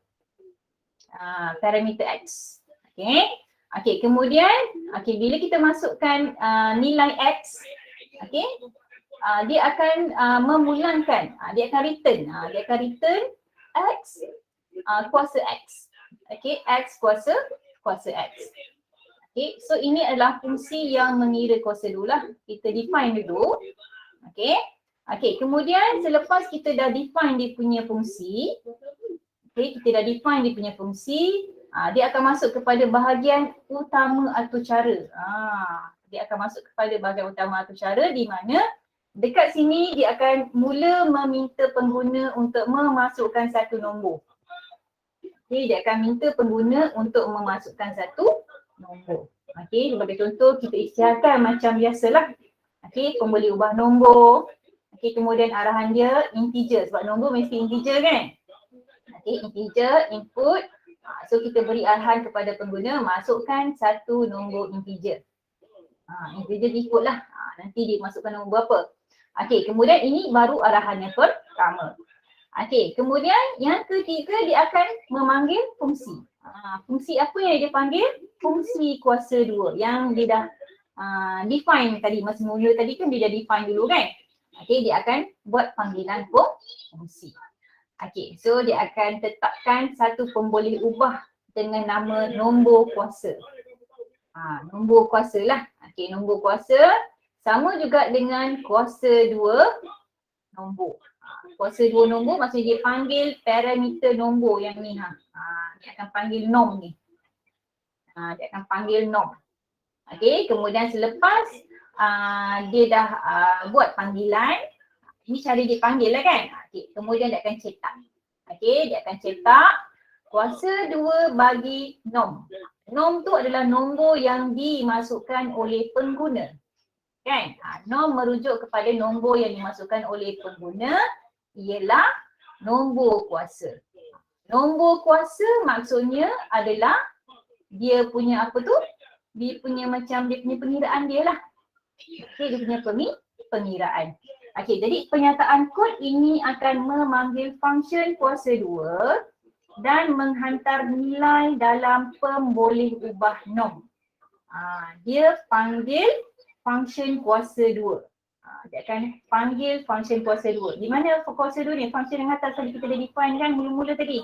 Parameter X. Okay, kemudian bila kita masukkan nilai X, dia akan memulangkan, dia akan return X kuasa X. X kuasa X. So ini adalah fungsi yang mengira kuasa 2 lah. Kita define dulu. Kemudian selepas kita dah define dia punya fungsi, dia akan masuk kepada bahagian utama atau cara. Dia akan masuk kepada bahagian utama atau cara di mana dekat sini dia akan mula meminta pengguna untuk memasukkan satu nombor. Dia akan minta pengguna untuk memasukkan satu nombor. Sebagai contoh kita isytiharkan macam biasalah. Boleh ubah nombor. Kemudian arahan dia integer sebab nombor mesti integer kan. Integer input. So kita beri arahan kepada pengguna masukkan satu nombor integer. Integer ikut lah. Nanti dia masukkan nombor berapa. Kemudian ini baru arahan yang pertama. Kemudian yang ketiga dia akan memanggil fungsi. Fungsi apa yang dia panggil? Fungsi kuasa 2 yang dia dah define tadi. Masa mula tadi kan dia dah define dulu kan. Dia akan buat panggilan fungsi. So dia akan tetapkan satu pemboleh ubah dengan nama nombor kuasa. Nombor kuasa lah. Nombor kuasa sama juga dengan kuasa 2 nombor. Kuasa 2 nombor maksudnya dia panggil parameter nombor yang ni. Dia akan panggil norm ni. Dia akan panggil norm. Kemudian selepas dia dah buat panggilan, ini cara dia panggil lah kan. Kemudian dia akan cetak. Dia akan cetak kuasa 2 bagi norm. Norm tu adalah nombor yang dimasukkan oleh pengguna. Kan? Norm merujuk kepada nombor yang dimasukkan oleh pengguna ialah nombor kuasa. Nombor kuasa maksudnya adalah dia punya apa tu? Dia punya macam dia punya pengiraan dia lah. Dia punya pengiraan. Jadi penyataan kod ini akan memanggil function kuasa 2 dan menghantar nilai dalam pemboleh ubah norm. Dia panggil function kuasa 2. Dia akan panggil function kuasa 2. Di mana kuasa 2 ni? Function yang atas tadi kita dah define kan mula-mula tadi.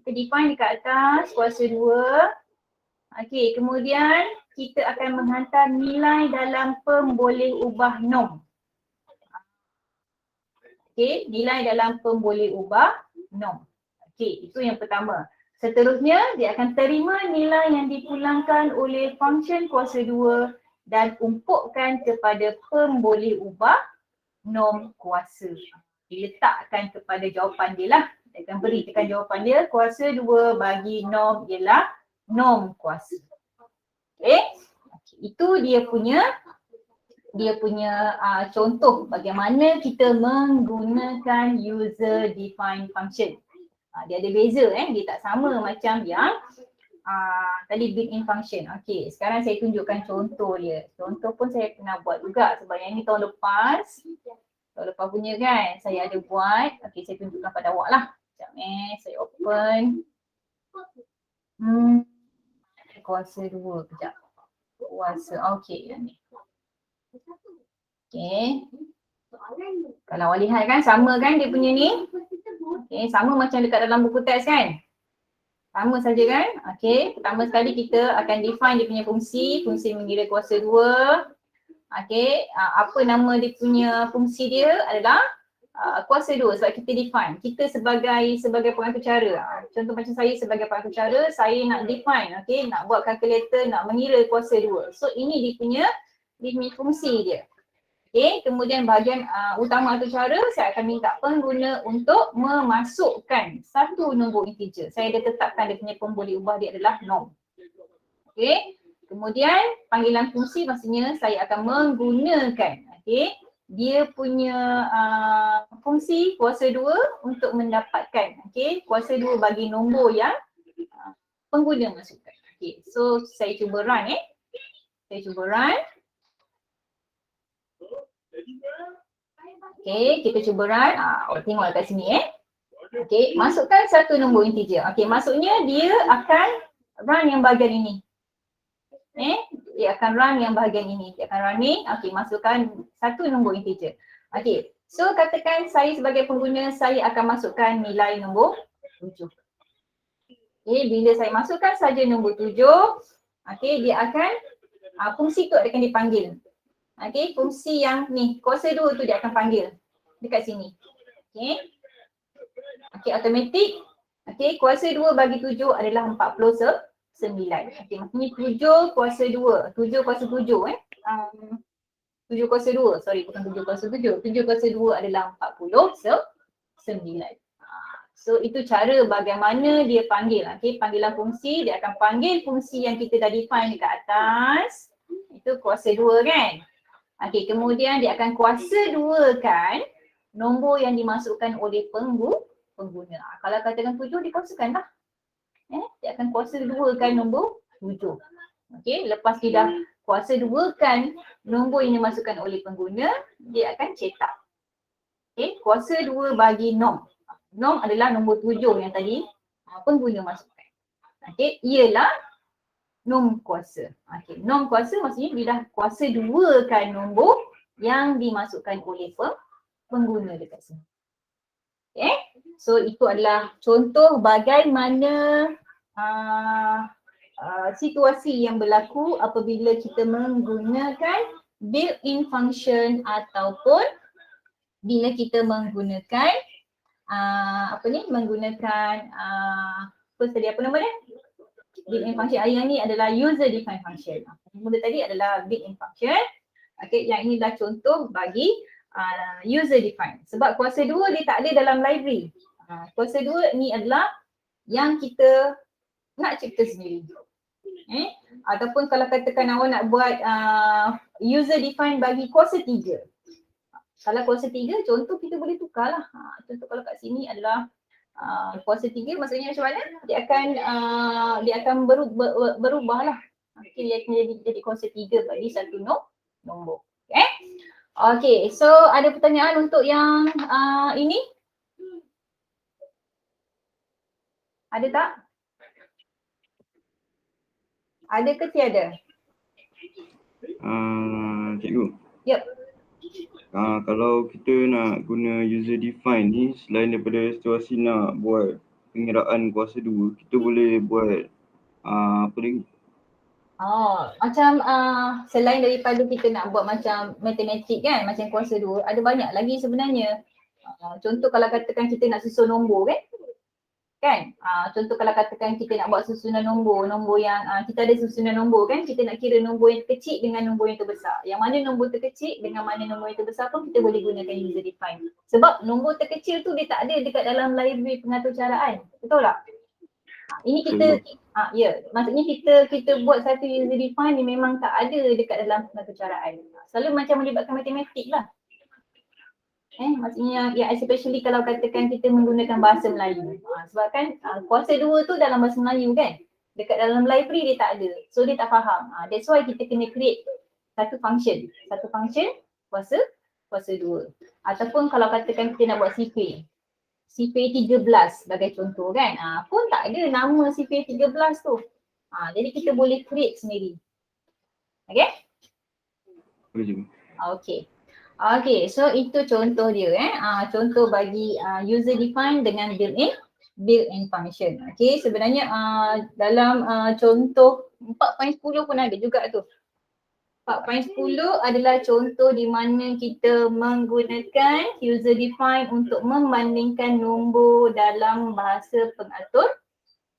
Kita define dekat atas kuasa 2. Kemudian kita akan menghantar nilai dalam pemboleh ubah norm. Nilai dalam pemboleh ubah norm. Itu yang pertama. Seterusnya dia akan terima nilai yang dipulangkan oleh function kuasa 2 dan umpukkan kepada pemboleh ubah norm kuasa. Diletakkan kepada jawapan dia lah. Dia akan beri tekan jawapan dia. Kuasa 2 bagi norm ialah norm kuasa. Itu dia punya contoh bagaimana kita menggunakan user define function. Dia ada beza dia tak sama macam yang tadi built-in function. Sekarang saya tunjukkan contoh dia. Contoh pun saya pernah buat juga sebab yang ni tahun lepas punya kan saya ada buat. Saya tunjukkan pada awak lah. Sekejap saya open. Kuasa 2 kejap. Kuasa, yang ni. Kalau awak lihat kan sama kan dia punya ni. Sama macam dekat dalam buku teks kan. Sama saja kan? Okey, pertama sekali kita akan define dia punya fungsi, fungsi mengira kuasa 2. Okey, apa nama dia punya fungsi dia adalah kuasa 2 sebab kita define. Kita sebagai pengatur cara. Contoh macam saya sebagai pengatur cara, saya nak define, okey, nak buat kalkulator, nak mengira kuasa 2. So ini dia punya fungsi dia. Okey, kemudian bahagian utama atur cara, saya akan minta pengguna untuk memasukkan satu nombor integer. Saya dah tetapkan dia punya pemboleh ubah dia adalah norm. Okey, kemudian panggilan fungsi maksudnya saya akan menggunakan, okey, dia punya fungsi kuasa 2 untuk mendapatkan, okey, kuasa 2 bagi nombor yang pengguna masukkan. Okey, so saya cuba run Saya cuba run. Okey, kita cuba run. Tengok kat sini Okey, masukkan satu nombor integer. Okey, maksudnya dia akan run yang bahagian ini. Dia akan run yang bahagian ini. Dia akan running. Okey, masukkan satu nombor integer. Okey, so katakan saya sebagai pengguna, saya akan masukkan nilai nombor 7. Okey, bila saya masukkan saja nombor 7, okey, dia akan fungsi tu akan dipanggil. Okey, fungsi yang ni, kuasa 2 tu dia akan panggil dekat sini. Okey. Okey, automatik. Okey, kuasa 2 bagi 7 adalah 49. Okey, maksudnya 7 kuasa 2. 7 kuasa 7 7 kuasa 2, sorry bukan 7 kuasa 7. 7 kuasa 2 adalah 49. So itu cara bagaimana dia panggil. Okey, panggilan fungsi, dia akan panggil fungsi yang kita dah define dekat atas. Itu kuasa 2 kan? Okey, kemudian dia akan kuasa 2 kan nombor yang dimasukkan oleh pengguna. Kalau katakan 7 dikuasakan lah. Dia akan kuasa 2 kan nombor 7. Okey, lepas dia dah kuasa 2 kan nombor yang dimasukkan oleh pengguna, dia akan cetak. Okey, kuasa 2 bagi norm. Norm adalah nombor 7 yang tadi pengguna masukkan. Okey, ialah norm kuasa. Okey, norm kuasa maksudnya dia dah kuasa 2 kan nombor yang dimasukkan oleh pengguna dekat sini. Okay, so itu adalah contoh bagaimana situasi yang berlaku apabila kita menggunakan built-in function ataupun bila kita menggunakan menggunakan apa nama dia? Built-in function. Yang ni adalah user defined function. Mula tadi adalah built-in function. Okay, yang ini adalah contoh bagi user defined. Sebab kuasa 2 dia tak ada dalam library. Kuasa 2 ni adalah yang kita nak cipta sendiri. Ataupun kalau katakan awak nak buat user defined bagi kuasa 3. Kalau kuasa 3 contoh kita boleh tukar lah. Contoh kalau kat sini adalah kuasa 3 maksudnya macam mana? Dia akan berubah lah. Okay, dia akan jadi kuasa 3 bagi satu nombor. Okay. Okay, so ada pertanyaan untuk yang ini? Ada tak? Ada ke tiada? Cikgu. Yep. Kalau kita nak guna user define ni, selain daripada situasi nak buat pengiraan kuasa 2, kita boleh buat apa lagi? Macam selain daripada kita nak buat macam matematik kan, macam kuasa 2, ada banyak lagi sebenarnya. Contoh kalau katakan kita nak susun nombor kan? Contoh kalau katakan kita nak buat susunan nombor yang kita ada susunan nombor kan, kita nak kira nombor yang terkecil dengan nombor yang terbesar. Yang mana nombor terkecil dengan mana nombor yang terbesar pun kita boleh gunakan user define. Sebab nombor terkecil tu dia tak ada dekat dalam library pengatur caraan. Betul tak? Ini kita maksudnya kita buat satu user define ni memang tak ada dekat dalam pengatur caraan. Selalu macam melibatkan matematik lah. Maksudnya especially kalau katakan kita menggunakan bahasa Melayu. Sebab kan kuasa 2 tu dalam bahasa Melayu kan. Dekat dalam library dia tak ada. So dia tak faham. That's why kita kena create satu function. Satu function kuasa 2. Ataupun kalau katakan kita nak buat sifir. Sifir 13 sebagai contoh kan. Pun tak ada nama sifir 13 tu. Jadi kita boleh create sendiri. Okay? Okay. Okay, so itu contoh dia Contoh bagi user define dengan built-in built-in function. Okay, sebenarnya dalam contoh 4.10 pun ada juga tu. 4.10 adalah contoh di mana kita menggunakan user define untuk membandingkan nombor dalam bahasa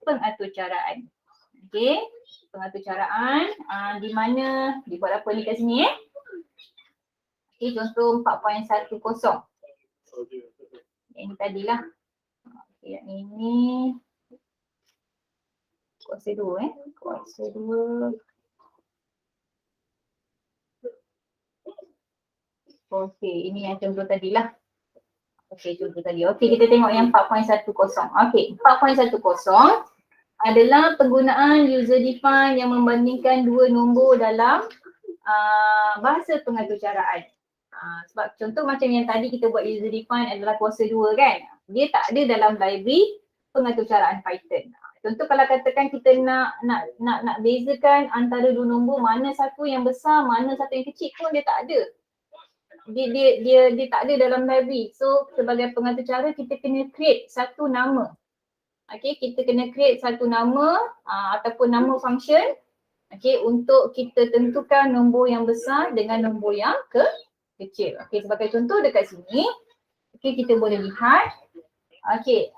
pengaturcaraan. Okay, pengaturcaraan di mana dibuat apa ni kat sini Okay, contoh 4.10. Yang ini tadilah. Okay, yang ini kuasa 2 kuasa 2. Okey, ini yang contoh tadilah. Okey, contoh tadi. Okey, kita tengok yang 4.10. Okey, 4.10 adalah penggunaan user define yang membandingkan dua nombor dalam bahasa pengaturcaraan. Sebab contoh macam yang tadi kita buat user define adalah kuasa 2 kan. Dia tak ada dalam library pengaturcaraan Python. Contoh kalau katakan kita nak bezakan antara dua nombor, mana satu yang besar, mana satu yang kecil pun dia tak ada. Dia tak ada dalam library. So sebagai pengaturcara kita kena create satu nama. Okay, kita kena create satu nama ataupun nama function. Okay, untuk kita tentukan nombor yang besar dengan nombor yang kecil. Okay, sebagai contoh dekat sini. Okay, kita boleh lihat. Okay,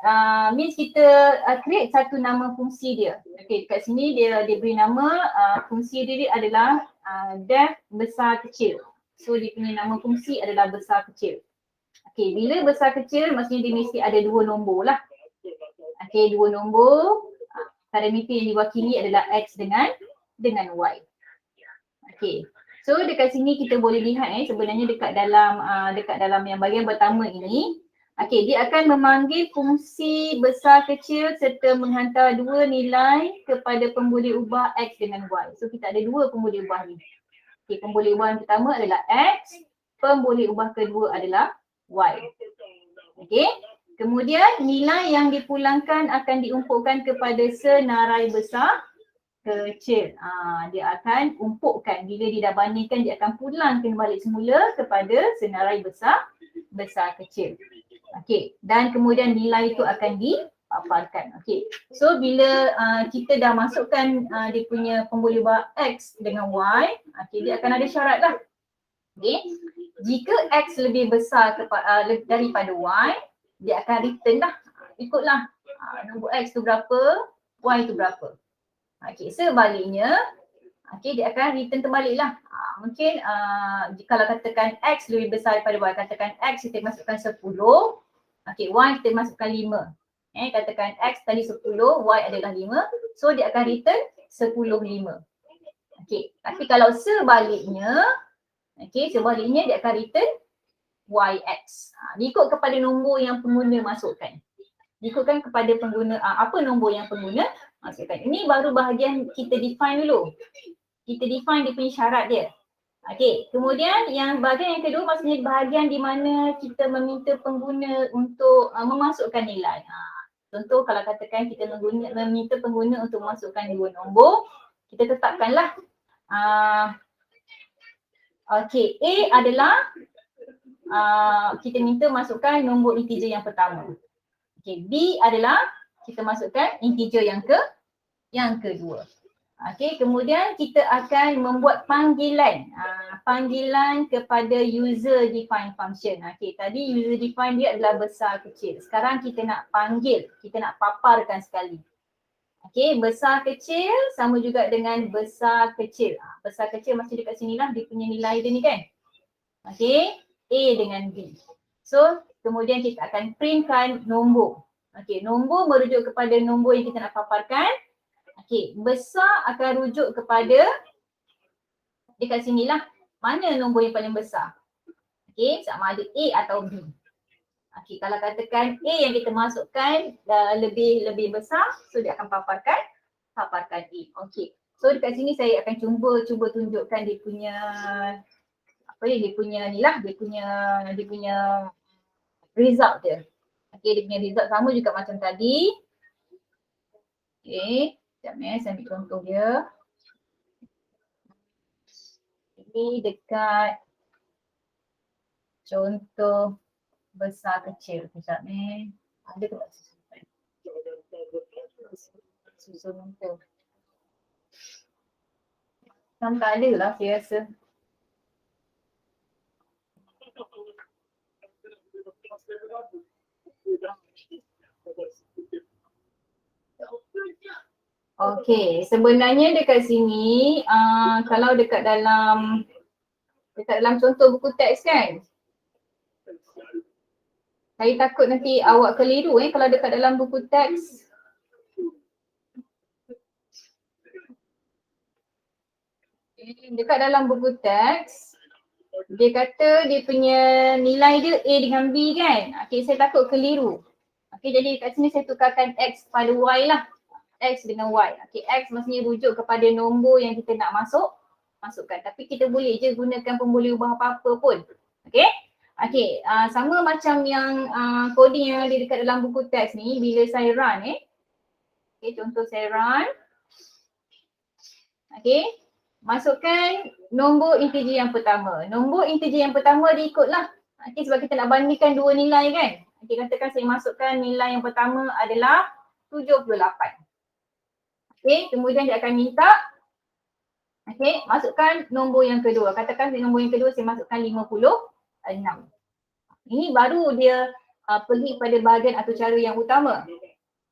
means kita create satu nama fungsi dia. Okay, dekat sini dia beri nama fungsi dia adalah def besar kecil. So dia punya nama fungsi adalah besar kecil. Okay, bila besar kecil maksudnya dia mesti ada dua nombor lah. Okay, dua nombor. Parameter yang diwakili adalah X dengan Y. Okay, so dekat sini kita boleh lihat sebenarnya dekat dalam yang bahagian pertama ini. Okay, dia akan memanggil fungsi besar kecil serta menghantar dua nilai kepada pemboleh ubah X dengan Y. So kita ada dua pemboleh ubah ni. Okay, pemboleh ubah yang pertama adalah X, pemboleh ubah kedua adalah Y. Okay, kemudian nilai yang dipulangkan akan diumpukkan kepada senarai besar kecil. Dia akan umpukkan, bila dia dah bandingkan dia akan pulangkan balik semula kepada senarai besar kecil. Okay, dan kemudian nilai itu akan dipaparkan. Okay, so bila kita dah masukkan dia punya pemboleh ubah X dengan Y, okay, dia akan ada syarat lah. Okay, jika X lebih besar daripada Y, dia akan return lah. Ikutlah nombor X tu berapa, Y tu berapa. Okay, sebaliknya, okay, dia akan return terbalik lah. Mungkin kalau katakan X lebih besar daripada Y, katakan X kita masukkan 10, okay, Y kita masukkan 5. Katakan X tadi 10, Y adalah 5, so dia akan return 10, 5. Okay, tapi kalau sebaliknya, okay, sebaliknya dia akan return YX. Diikut kepada nombor yang pengguna masukkan. Diikutkan kepada pengguna, apa nombor yang pengguna masukkan. Ini baru bahagian kita define dulu. Kita define dia punya syarat dia. Okay, kemudian yang bahagian yang kedua maksudnya bahagian di mana kita meminta pengguna untuk memasukkan nilai. Contoh kalau katakan kita meminta pengguna untuk memasukkan dua nombor, kita tetapkanlah. Okay, A adalah kita minta masukkan nombor integer yang pertama. Okay, B adalah kita masukkan integer yang kedua. Okay, kemudian kita akan membuat panggilan. Panggilan kepada user define function. Okay, tadi user define dia adalah besar kecil. Sekarang kita nak panggil, kita nak paparkan sekali. Okay, besar kecil sama juga dengan besar kecil. Besar kecil masih dekat sini lah dia punya nilai dia ni kan. Okay, A dengan B. So, kemudian kita akan printkan nombor. Okay, nombor merujuk kepada nombor yang kita nak paparkan. Okay, besar akan rujuk kepada dekat sinilah mana nombor yang paling besar. Okay, sama ada A atau B. Okay, kalau katakan A yang kita masukkan lebih besar, so dia akan paparkan A. Okay, so dekat sini saya akan cuba tunjukkan dia punya dia punya result dia. Okay, dia punya result sama juga macam tadi. Okay, sekejap saya ambil contoh dia. Ini dekat contoh besar kecil. Sekejap ada ke tak? Susun untuk. Kan tak ada lah saya rasa. Okey, sebenarnya dekat sini kalau dekat dalam contoh buku teks kan. Saya takut nanti awak keliru kalau dekat dalam buku teks. Dekat dalam buku teks, dia kata dia punya nilai dia A dengan B kan. Okey, saya takut keliru. Okey, jadi kat sini saya tukarkan X pada Y lah. X dengan Y. Okey, X maksudnya rujuk kepada nombor yang kita nak masukkan. Tapi kita boleh je gunakan pun boleh ubah apa-apa pun. Okey. Okey, sama macam yang coding yang ada dekat dalam buku teks ni bila saya run Okey, contoh saya run. Okey. Masukkan nombor integer yang pertama. Nombor integer yang pertama dia ikutlah. Okey, sebab kita nak bandingkan dua nilai kan. Okey, katakan saya masukkan nilai yang pertama adalah 78. Okey, kemudian dia akan minta masukkan nombor yang kedua. Katakan nombor yang kedua saya masukkan 56. Ini baru dia pergi pada bahagian atur cara yang utama.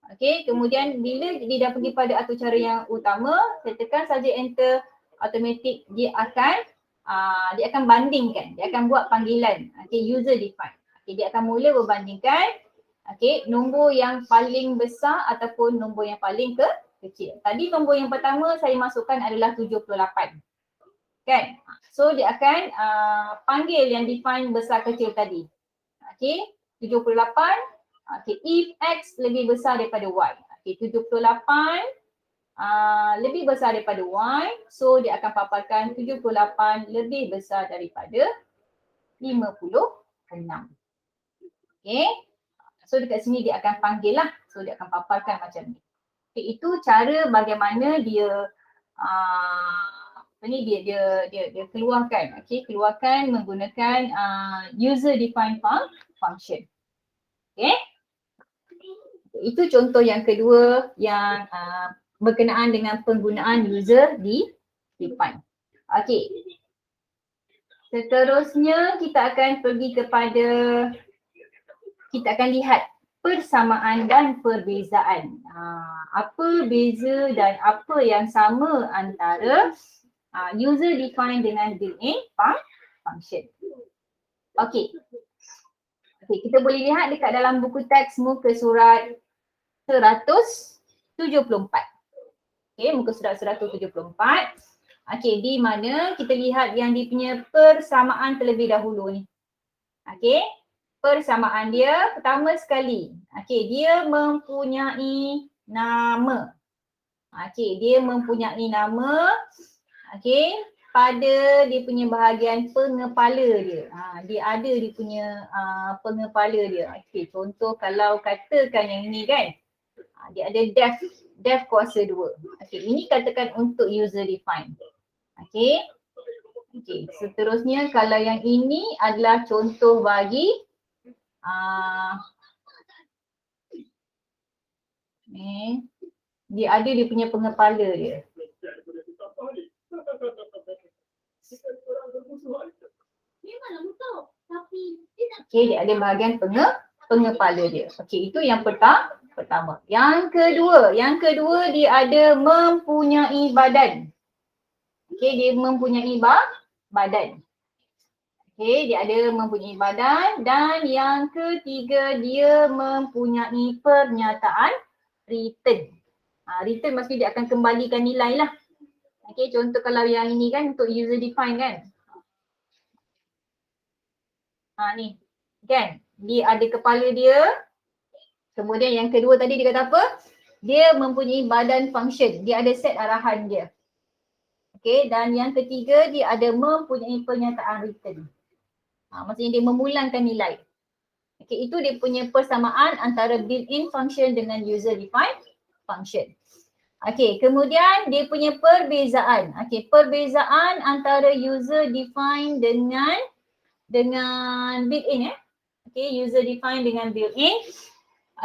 Okey, kemudian bila dia dah pergi pada atur cara yang utama, saya tekan saja enter, automatic dia akan bandingkan, dia akan buat panggilan user define. Okey, dia akan mula berbandingkan nombor yang paling besar ataupun nombor yang paling kecil. Tadi nombor yang pertama saya masukkan adalah 78. Kan? So dia akan panggil yang define besar kecil tadi. Okey, 78. Okey, if X lebih besar daripada Y. Okey, 78 lebih besar daripada Y. So dia akan paparkan 78 lebih besar daripada 56. Okey. So dekat sini dia akan panggil lah. So dia akan paparkan macam ni. Okay, itu cara bagaimana dia dia keluarkan, keluarkan menggunakan user defined function. Okay. Itu contoh yang kedua yang berkenaan dengan penggunaan user define. Okay. Seterusnya kita akan pergi kepada, kita akan lihat persamaan dan perbezaan. Apa beza dan apa yang sama antara user define dengan built-in function. Okey. Okey, kita boleh lihat dekat dalam buku teks muka surat 174. Okey, muka surat 174. Okey, di mana kita lihat yang dia punya persamaan terlebih dahulu ni. Okey. Persamaan dia pertama sekali. Okey, dia mempunyai nama. Okey, dia mempunyai nama. Okey, pada dia punya bahagian pengepala dia. Dia ada dia punya pengepala dia. Okey, contoh kalau katakan yang ini kan. Dia ada def kuasa 2. Okey, ini katakan untuk user define. Okey. Okey, seterusnya kalau yang ini adalah contoh bagi dia ada dia punya pengepala dia. Okey, dia ada bahagian pengepala dia. Okey, itu yang pertama. Yang kedua dia ada mempunyai badan. Okey, dia mempunyai badan. Okey, dia ada mempunyai badan. Dan yang ketiga, dia mempunyai pernyataan return. Return maksudnya dia akan kembalikan nilai lah. Okey, contoh kalau yang ini kan untuk user define kan. Ni kan, dia ada kepala dia. Kemudian yang kedua tadi dia kata apa? Dia mempunyai badan function. Dia ada set arahan dia. Okey, dan yang ketiga dia ada mempunyai pernyataan return. Maksudnya dia memulangkan nilai. Okey, itu dia punya persamaan antara built-in function dengan user defined function. Okey, kemudian dia punya perbezaan. Okey, perbezaan antara user defined dengan built-in Okey, user defined dengan built-in.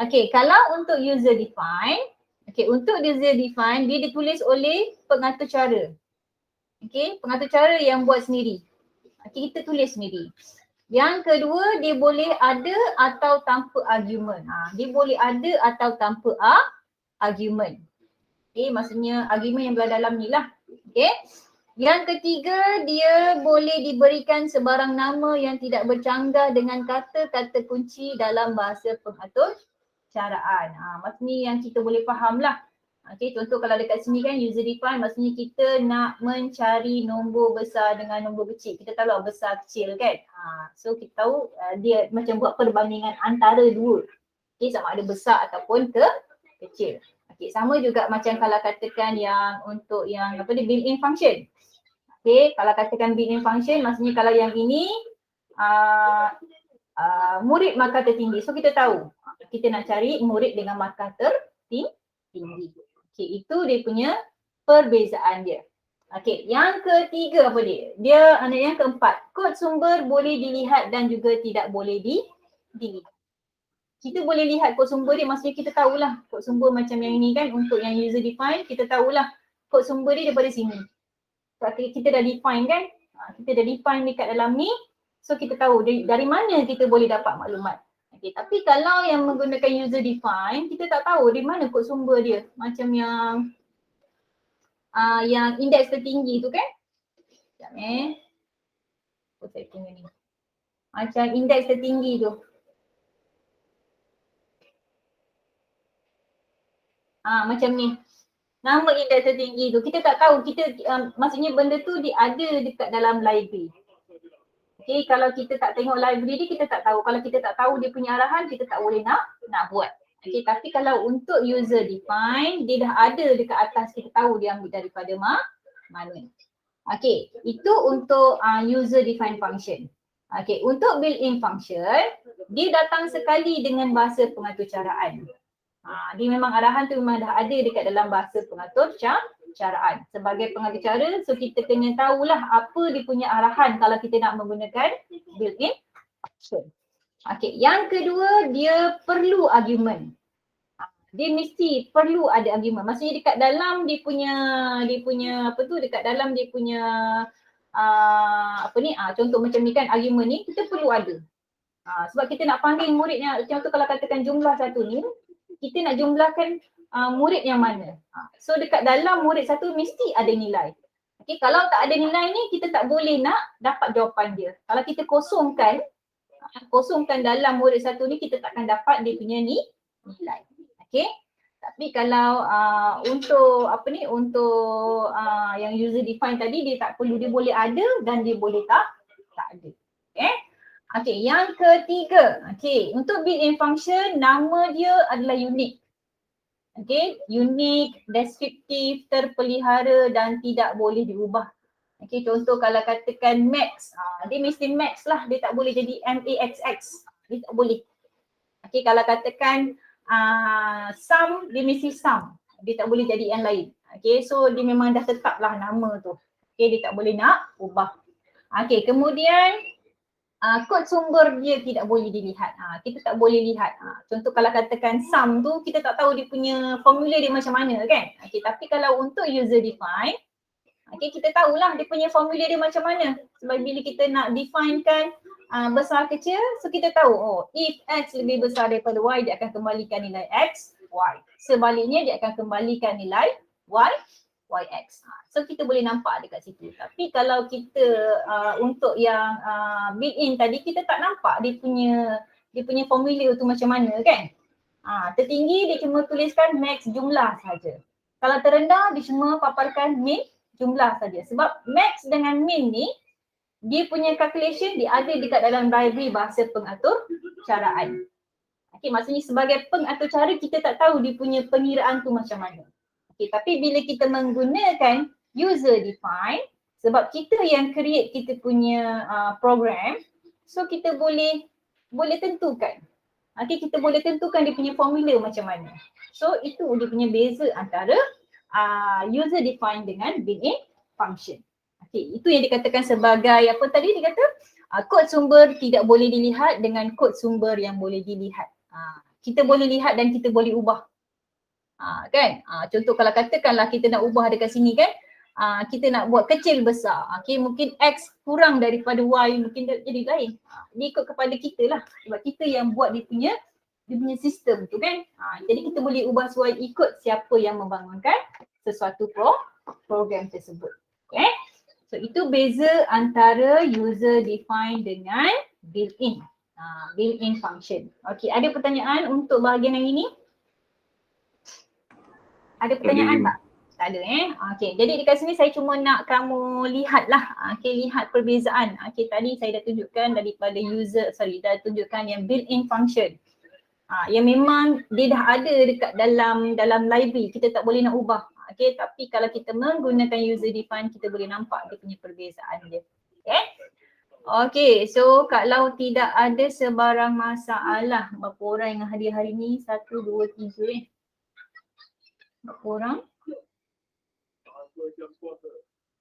Okey, kalau untuk user defined, Okay, untuk user define dia ditulis oleh pengatur cara. Okay, pengatur cara yang buat sendiri. Okay, kita tulis sendiri. Yang kedua, dia boleh ada atau tanpa argument. Dia boleh ada atau tanpa argument. Okay, maksudnya argument yang berada dalam ni lah. Okay. Yang ketiga, dia boleh diberikan sebarang nama yang tidak bercanggah dengan kata-kata kunci dalam bahasa pengatur caraan. Maksudnya yang kita boleh faham lah. Okay, contoh kalau dekat sini kan user define, maksudnya kita nak mencari nombor besar dengan nombor kecil. Kita tahu lah besar kecil kan. So kita tahu dia macam buat perbandingan antara dua. Okay, sama ada besar ataupun kecil. Okay, sama juga macam kalau katakan yang untuk yang apa ni built-in function. Okay, kalau katakan built-in function maksudnya kalau yang ini murid markah tertinggi. So kita tahu kita nak cari murid dengan markah tertinggi. Okay, itu dia punya perbezaan dia. Okay, yang ketiga apa dia? Yang keempat, kod sumber boleh dilihat dan juga tidak boleh dilihat. Kita boleh lihat kod sumber dia, maksudnya kita tahulah kod sumber macam yang ini kan untuk yang user define, kita tahulah kod sumber dia daripada sini. Kita dah define kan, kita dah define dekat dalam ni, so kita tahu dari mana kita boleh dapat maklumat. Okay, tapi kalau yang menggunakan user define, kita tak tahu di mana kod sumber dia. Macam yang indeks tertinggi tu kan. Sekejap setting ni. Macam indeks tertinggi tu. Macam ni. Nama indeks tertinggi tu, kita tak tahu, maksudnya benda tu dia ada dekat dalam library. Okay, kalau kita tak tengok library dia, kita tak tahu. Kalau kita tak tahu dia punya arahan, kita tak boleh nak buat. Okay, tapi kalau untuk user define, dia dah ada dekat atas, kita tahu dia ambil daripada mana. Okay, itu untuk user define function. Okay, untuk built-in function, dia datang sekali dengan bahasa pengatur caraan. Dia memang arahan tu memang dah ada dekat dalam bahasa pengatur caraan. Sebagai pengatur cara, so kita kena tahulah apa dia punya arahan kalau kita nak menggunakan built-in function. Okay, yang kedua dia perlu argument. Dia mesti perlu ada argument. Maksudnya dekat dalam dia punya apa tu, dekat dalam dia punya contoh macam ni kan, argument ni kita perlu ada. Sebab kita nak panggil muridnya, contoh kalau katakan jumlah satu ni, kita nak jumlahkan murid yang mana. So dekat dalam murid satu mesti ada nilai. Okay, kalau tak ada nilai ni kita tak boleh nak dapat jawapan dia. Kalau kita kosongkan dalam murid satu ni, kita takkan dapat dia punya nilai. Okay. Tapi kalau untuk yang user define tadi, dia tak perlu, dia boleh ada dan dia boleh tak ada. Okay. Okay, yang ketiga, okay, untuk built-in function, nama dia adalah unik. Okay, unik, deskriptif, terpelihara dan tidak boleh diubah. Okay, contoh kalau katakan max, dia mesti max lah, dia tak boleh jadi maxx, dia tak boleh. Okay, kalau katakan sum, dia mesti sum, dia tak boleh jadi yang lain. Okay, so dia memang dah tetap lah nama tu. Okay, dia tak boleh nak ubah. Okay, kemudian kod sumber dia tidak boleh dilihat. Kita tak boleh lihat. Contoh kalau katakan sum tu, kita tak tahu dia punya formula dia macam mana kan. Okay, tapi kalau untuk user define, okay, kita tahulah dia punya formula dia macam mana. Sebab bila kita nak definekan besar kecil, so kita tahu if x lebih besar daripada y, dia akan kembalikan nilai x, y. Sebaliknya dia akan kembalikan nilai y, yx. So kita boleh nampak dekat situ. Tapi kalau kita untuk yang built-in tadi, kita tak nampak dia punya formula tu macam mana kan. Tertinggi dia cuma tuliskan max jumlah saja. Kalau terendah dia cuma paparkan min jumlah saja. Sebab max dengan min ni, dia punya calculation dia ada dekat dalam library bahasa pengatur caraan. Okay, maksudnya sebagai pengatur cara, kita tak tahu dia punya pengiraan tu macam mana. Okay, tapi bila kita menggunakan user define, sebab kita yang create kita punya program, so kita boleh tentukan. Okay, kita boleh tentukan dia punya formula macam mana. So itu dia punya beza antara user define dengan built-in function. Okay, itu yang dikatakan sebagai apa tadi dia kata? Kod sumber tidak boleh dilihat dengan kod sumber yang boleh dilihat. Kita boleh lihat dan kita boleh ubah. Kan? Contoh kalau katakanlah kita nak ubah dekat sini kan, kita nak buat kecil besar. Okay, mungkin X kurang daripada Y, mungkin jadi lain. Dia ikut kepada kita lah. Sebab kita yang buat dia punya sistem tu kan. Jadi kita boleh ubah sesuai ikut siapa yang membangunkan sesuatu program tersebut. Okay. So itu beza antara user define dengan built-in. Built-in function. Okay, ada pertanyaan untuk bahagian yang ini? Ada pertanyaan tak? Tak ada Okay, jadi dekat sini saya cuma nak kamu lihat lah. Okay, lihat perbezaan. Okay, tadi saya dah tunjukkan daripada dah tunjukkan yang built-in function. Yang memang dia dah ada dekat dalam library, kita tak boleh nak ubah. Okay, tapi kalau kita menggunakan user define, kita boleh nampak dia punya perbezaan dia. Okay. Okay, so kalau tidak ada sebarang masalah, berapa orang yang hadir hari ni? 1, 2, 3 berapa orang?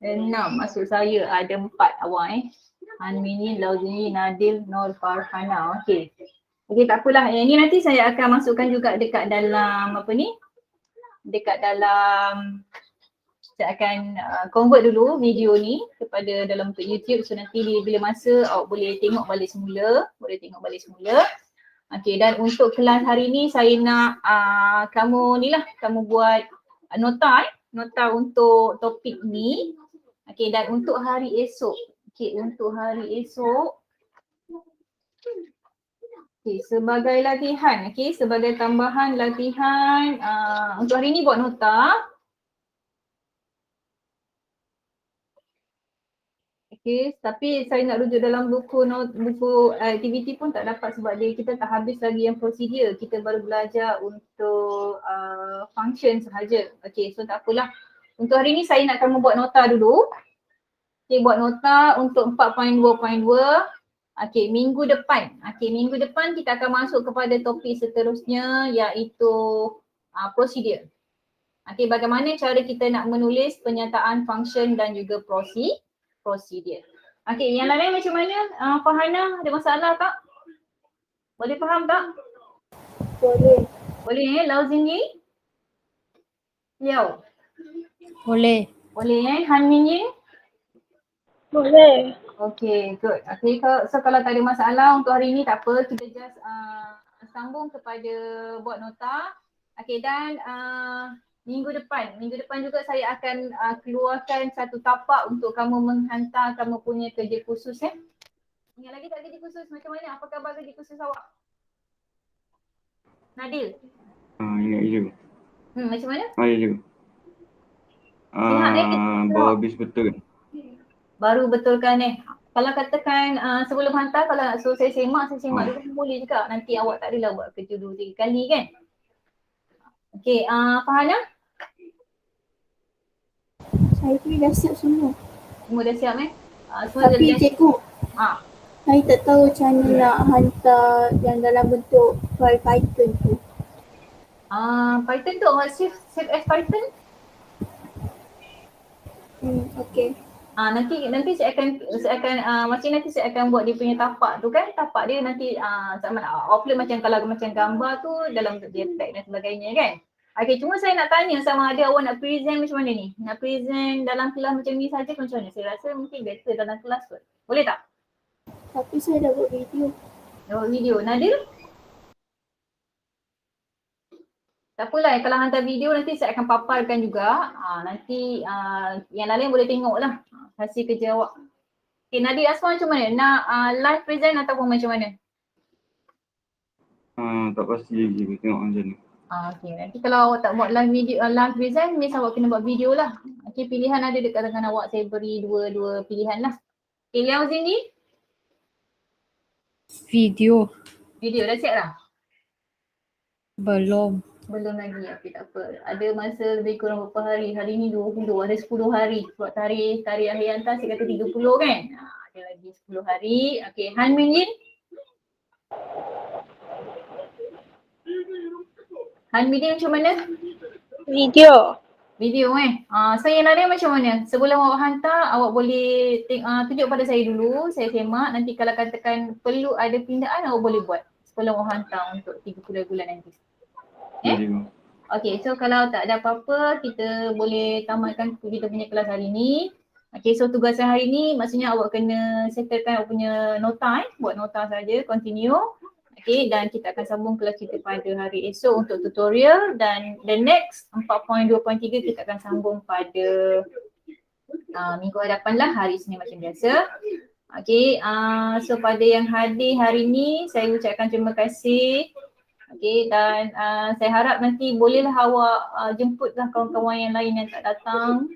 6, maksud saya ada 4 awak Hanmini, Lauzini, Nadil, Nur, Farhana. Okay. Okay, tak apalah. Yang ni nanti saya akan masukkan juga dekat dalam saya akan convert dulu video ni kepada dalam untuk YouTube. So nanti bila masa awak boleh tengok balik semula. Okay, dan untuk kelas hari ni saya nak kamu buat nota untuk topik ni. Okay, dan untuk hari esok. Okay, sebagai latihan, sebagai tambahan latihan untuk hari ni buat nota. Okay, tapi saya nak rujuk dalam buku aktiviti pun tak dapat sebab kita tak habis lagi yang prosedur. Kita baru belajar untuk function sahaja. Okay, so tak apalah. Untuk hari ni saya nak kamu buat nota dulu. Okay, buat nota untuk 4.2.2. Okay, minggu depan kita akan masuk kepada topik seterusnya iaitu prosedur. Okay, bagaimana cara kita nak menulis pernyataan function dan juga prosedur. Okay, yang lain macam mana? Farhana, ada masalah tak? Boleh faham tak? Boleh Lauzini? Yo. Boleh Hanmin? Boleh. Okay, good. Okay, so kalau tak ada masalah untuk hari ni tak apa, kita just sambung kepada buat nota. Okay, dan minggu depan juga saya akan keluarkan satu tapak untuk kamu menghantar kamu punya kerja khusus Ingat lagi tak kerja khusus? Macam mana? Apa khabar kerja khusus awak? Nadil? Ingat je. Macam mana? Ya je. Baru habis betul. Baru betulkan Kalau katakan sebelum hantar, kalau nak suruh saya semak dulu boleh juga. Nanti awak tak adalah buat kerja 2-3 kali kan? Okay, Farhana? Saya pun dah siap semua. Semua dah siap Tapi cikgu, saya tak tahu macam mana nak hantar yang dalam bentuk file Python tu. Python tu awak save as Python? Okay. Nanti saya akan nanti saya akan buat dia punya tapak tu kan. Tapak dia nanti upload macam gambar tu dalam bentuk JPEG dan sebagainya kan. Okay, cuma saya nak tanya sama ada awak nak present macam mana ni? Nak present dalam kelas macam ni saja macam mana? Saya rasa mungkin better dalam kelas kot. Boleh tak? Tapi saya dah buat video. Dah buat video. Nadil? Tak apalah, kalau hantar video nanti saya akan paparkan juga. Nanti yang lain boleh tengok lah hasil kerja awak. Okay, Nadil Asma macam mana? Nak live present ataupun macam mana? Tak pasti lagi, tengok macam mana. Okay, nanti kalau awak tak buat live present, miss awak kena buat video lah. Okay, pilihan ada dekat tangan awak, saya beri dua pilihan lah. Okay, Liao Zini? Video Video dah siap dah? belum lagi, okay, tak apa. Ada masa lebih kurang berapa hari? Hari ni 20, ada 10 hari. Sebab tarikh akhir hantar saya kata 30 kan? Ada lagi 10 hari. Okay, Han Min Yin? Han Min Yin macam mana? Video. So yang lain macam mana? Sebelum awak hantar, awak boleh tunjuk pada saya dulu. Saya semak. Nanti kalau katakan perlu ada pindaan, awak boleh buat sebelum awak hantar untuk 30 bulan nanti. Okay, so kalau tak ada apa-apa, kita boleh tamatkan kita punya kelas hari ni. Okay, so tugasan hari ni maksudnya awak kena settlekan awak punya nota buat nota saja, continue. Okay, dan kita akan sambung kelas kita pada hari esok untuk tutorial dan the next 4.2.3 kita akan sambung pada minggu hadapan lah, hari Senin macam biasa. Okay, so pada yang hadir hari ni saya ucapkan terima kasih. Okay, dan saya harap nanti bolehlah awak jemputlah kawan-kawan yang lain yang tak datang.